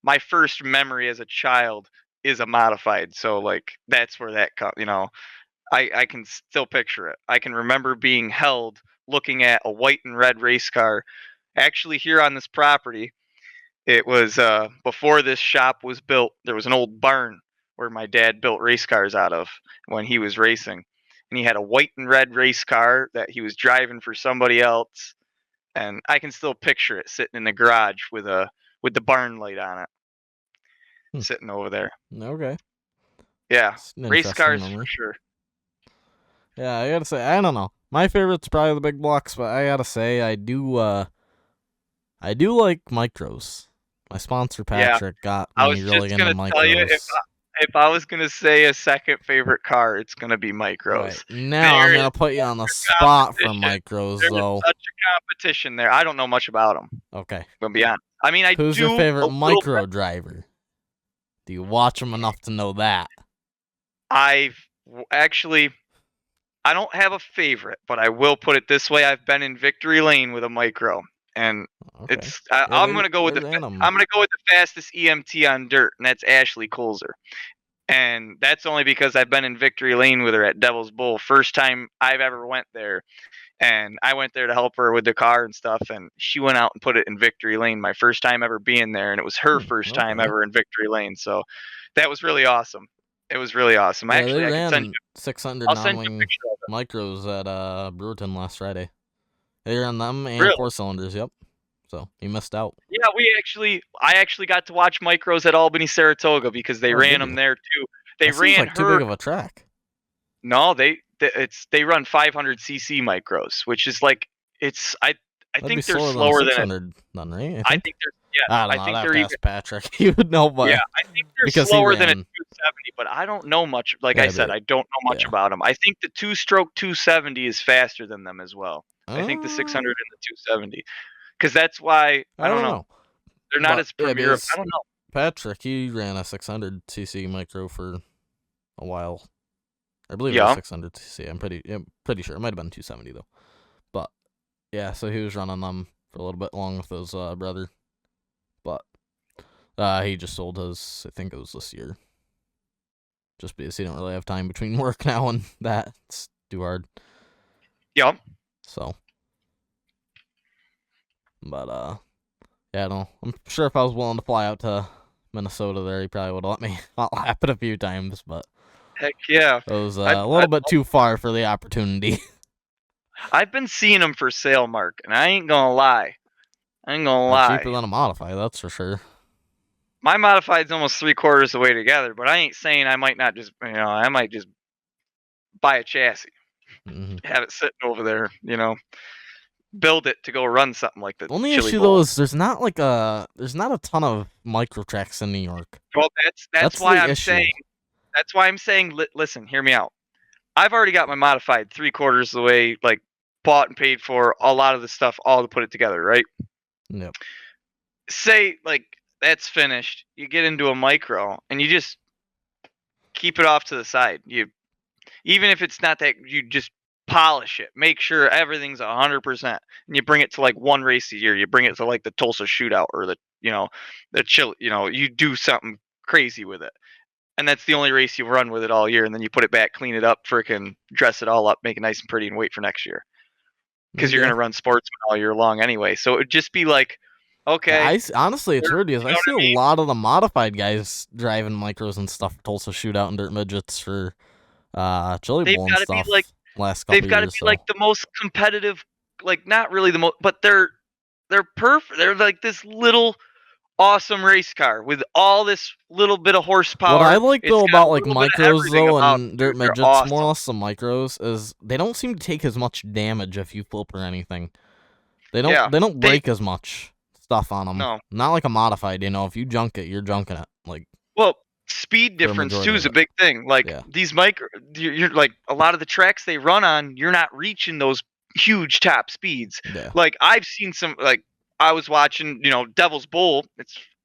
my first memory as a child is a modified, so like that's where that comes. I can still picture it. I can remember being held looking at a white and red race car. Actually, here on this property, it was before this shop was built. There was an old barn where my dad built race cars out of when he was racing, and he had a white and red race car that he was driving for somebody else. And I can still picture it sitting in the garage with the barn light on it, Hmm. sitting over there. Okay. Yeah, It's an race interesting cars for memory. sure. Yeah, I gotta say, I don't know. My favorite's probably the big blocks, but I gotta say, I do like micros. My sponsor Yeah, Patrick got I me was really just into gonna tell you micros. if I was gonna say a second favorite car, it's gonna be Right micros. now, I'm There is gonna put you on the such a spot for competition. micros, There is though. such a competition there. I don't know much about them. Okay, I'm gonna be honest. I mean, I who's your do favorite a little bit. micro driver? Do you watch them enough to know that? Actually, I don't have a favorite, but I will put it this way: I've been in victory lane with a micro, and Okay, yeah, I'm gonna go with they're in I'm them. gonna go with the fastest EMT on dirt, and that's Ashley Colzer. And that's only because I've been in victory lane with her at Devil's Bowl. First time I've ever went there, and I went there to help her with the car and stuff, and she went out and put it in victory lane. My first time ever being there, and it was her first time Okay, ever in victory lane. So that was really awesome. It was really awesome. yeah, they Actually, I could send ran you. 600 I'll send you a non-wing picture of it. micros at Brewerton last Friday. They ran them and Really? 4 cylinders. Yep. So you missed out. Yeah, I actually got to watch micros at Albany, Saratoga because they Oh, ran did them you? there too. They That seems ran like too big her. of a track. No, they run 500cc micros, which is like I That'd be think they're slower than a slower than it. 600 then, right? I I think. think they're yes, I don't I know. I'd think have they're to even ask Patrick. He would know, yeah, but I think they're because he slower than a ran. 270, but I don't know much. Like I Yeah, said, but I don't know much yeah. about them. I think the two-stroke 270 is faster than them as well. I think the Uh, 600 and the 270, because that's why I I don't don't know. know. They're not But as yeah, premier. I because don't know. Patrick, he ran a 600cc micro for a while. I believe it was Yeah, 600cc. I'm pretty sure. It might have been 270 though. But yeah, so he was running them for a little bit along with his brother. But he just sold his. I think it was this year. Just because he don't really have time between work now and that. It's too hard. yeah. So, but yeah, I don't know. I'm sure if I was willing to fly out to Minnesota there, he probably would have let me not lap it a few times, but Heck yeah. it was I'd, a little I'd bit too far for the opportunity. I've been seeing them for sale, Mark, and I ain't gonna lie. I ain't gonna Cheaper lie. than a modify, that's for sure. My modified's almost three-quarters of the way together, but I ain't saying I might not just, I might just buy a chassis, Hmm. have it sitting over there, build it to go run something like the The only Chili issue though Bowl. is there's not a ton of micro tracks in New York. Well, that's That's why the I'm issue. saying. That's why I'm saying. Listen, hear me out. I've already got my modified three-quarters of the way, like bought and paid for a lot of the stuff, all to put it together, right? Yep. Say like that's finished. You get into a micro and you just keep it off to the side. Even if it's not that, you just polish it, make sure everything's 100%, and you bring it to like one race a year. You bring it to like the Tulsa Shootout or the chill. You do something crazy with it, and that's the only race you run with it all year. And then you put it back, clean it up, frickin' dress it all up, make it nice and pretty, and wait for next year because you're Yeah. gonna run sportsman all year long anyway. So it'd just be like, Yeah, okay, honestly, it's weird because you I know what see I a mean? lot of the modified guys driving micros and stuff. Tulsa Shootout and Dirt Midgets for Chili They've Bowl and got to be like stuff last they've couple got to years. be like So the most competitive, like not really the most, but they're perfect. They're like this little awesome race car with all this little bit of what I horsepower. like It's though got a about like little bit of micros everything though about and them, Dirt dude. They're Midgets, more or awesome. less the micros, is they don't seem to take as much damage if you flip or anything. They don't Yeah. they don't They break as much stuff on them. no. Not like a modified, if you junk it, you're junking it. Like Well, speed For a difference majority too of is a it. big thing. Like Yeah. these you're like a lot of the tracks they run on, you're not reaching those huge top speeds. Yeah. Like I've seen some like I was watching, Devil's Bowl.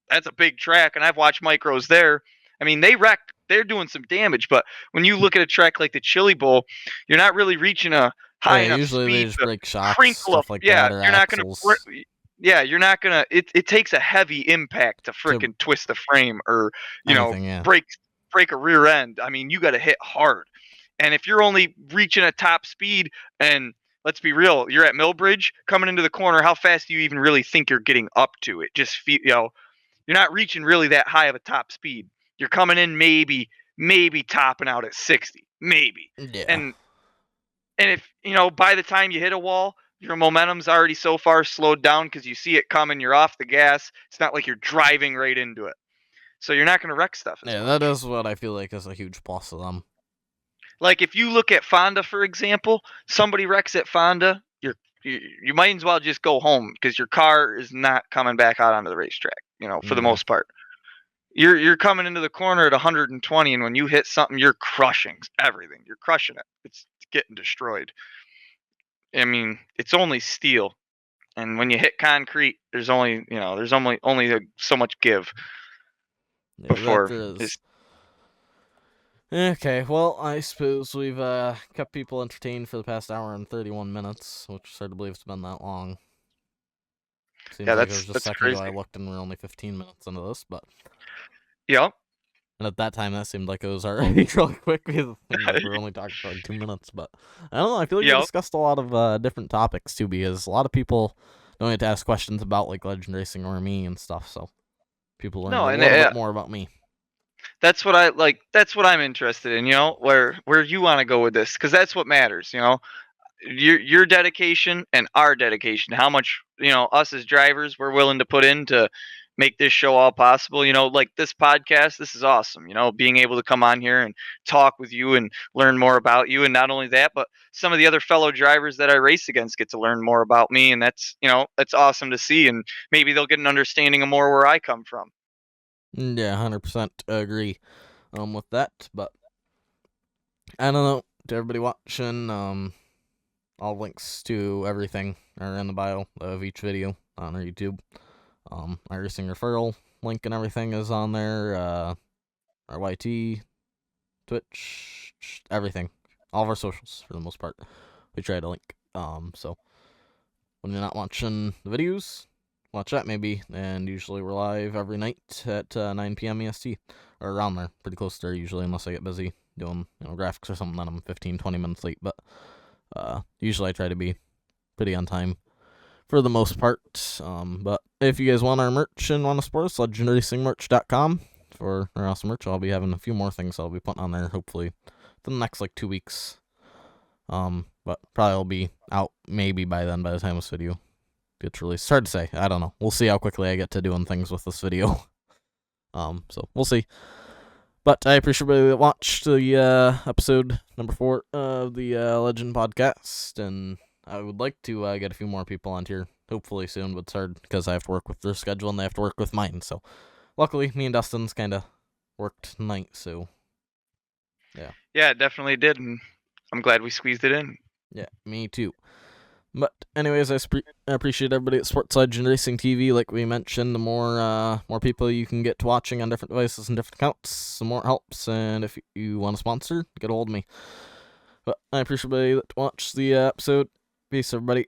That's a big track, and I've watched micros there. I mean, they're doing some damage, but when you look at a track like the Chili Bowl, you're not really reaching a high Yeah, enough usually they speed just to break shocks, crinkle up. stuff like Yeah, that, or you're not gonna. axles Yeah, you're not gonna. It takes a heavy impact to to freaking twist the frame or anything, yeah. break a rear end. I mean, you got to hit hard. And if you're only reaching a top speed, and let's be real, you're at Millbridge coming into the corner, how fast do you even really think you're getting up to it? Just feel, you're not reaching really that high of a top speed. You're coming in maybe topping out at 60, maybe. Yeah. And if, by the time you hit a wall, your momentum's already so far slowed down because you see it coming, you're off the gas. It's not like you're driving right into it. So you're not going to wreck stuff as Yeah, much. that is what I feel like is a huge plus of them. Like if you look at Fonda, for example, somebody wrecks at Fonda, you might as well just go home because your car is not coming back out onto the racetrack, for the Yeah. most part. You're coming into the corner at 120, and when you hit something, you're crushing everything. You're crushing it. It's getting destroyed. I mean, it's only steel, and when you hit concrete, there's only so much give Yeah, that before there is. it's Okay, well, I suppose we've kept people entertained for the past hour and 31 minutes, which is hard to believe it's been that long. Seems yeah, like it was just a that's second ago crazy. I looked and we're only 15 minutes into this, but... Yep. And at that time, that seemed like it was already really quick, because it seemed like we were only talking for like 2 minutes, but... I don't know, I feel like we Yep. discussed a lot of different topics, too, because a lot of people don't get to ask questions about, like, Legend Racing or me and stuff, so... People learned No, a and little bit more about me. that's what I like. That's what I'm interested in. Where you want to go with this, because that's what matters. Your dedication and our dedication. How much us as drivers we're willing to put in to make this show all possible. Like this podcast. This is awesome. Being able to come on here and talk with you and learn more about you, and not only that, but some of the other fellow drivers that I race against get to learn more about me, and that's awesome to see. And maybe they'll get an understanding of more where I come from. Yeah, 100% agree with that, but I don't know, to everybody watching, all links to everything are in the bio of each video on our YouTube. Our racing referral link and everything is on there, our YT, Twitch, everything, all of our socials for the most part, we try to link, so when you're not watching the videos, watch that maybe, and usually we're live every night at 9 p.m. EST, or around there, pretty close there usually, unless I get busy doing graphics or something, then I'm 15-20 minutes late, but usually I try to be pretty on time for the most part, but if you guys want our merch and want to support us, legendracingmerch.com for our awesome merch. I'll be having a few more things I'll be putting on there, hopefully, for the next, 2 weeks, but probably will be out maybe by then, by the time this video gets released. It's hard to say. I don't know. We'll see how quickly I get to doing things with this video. So we'll see. But I appreciate everybody that watched the episode number 4 of the Legend podcast, and I would like to get a few more people on here, hopefully soon, but it's hard because I have to work with their schedule and they have to work with mine. So luckily, me and Dustin's kind of worked tonight, so yeah. Yeah, it definitely did, and I'm glad we squeezed it in. Yeah, me too. But anyways, I appreciate everybody at Sports Legend Racing TV. Like we mentioned, the more people you can get to watching on different devices and different accounts, the more it helps. And if you want to sponsor, get a hold of me. But I appreciate everybody that watched the episode. Peace, everybody.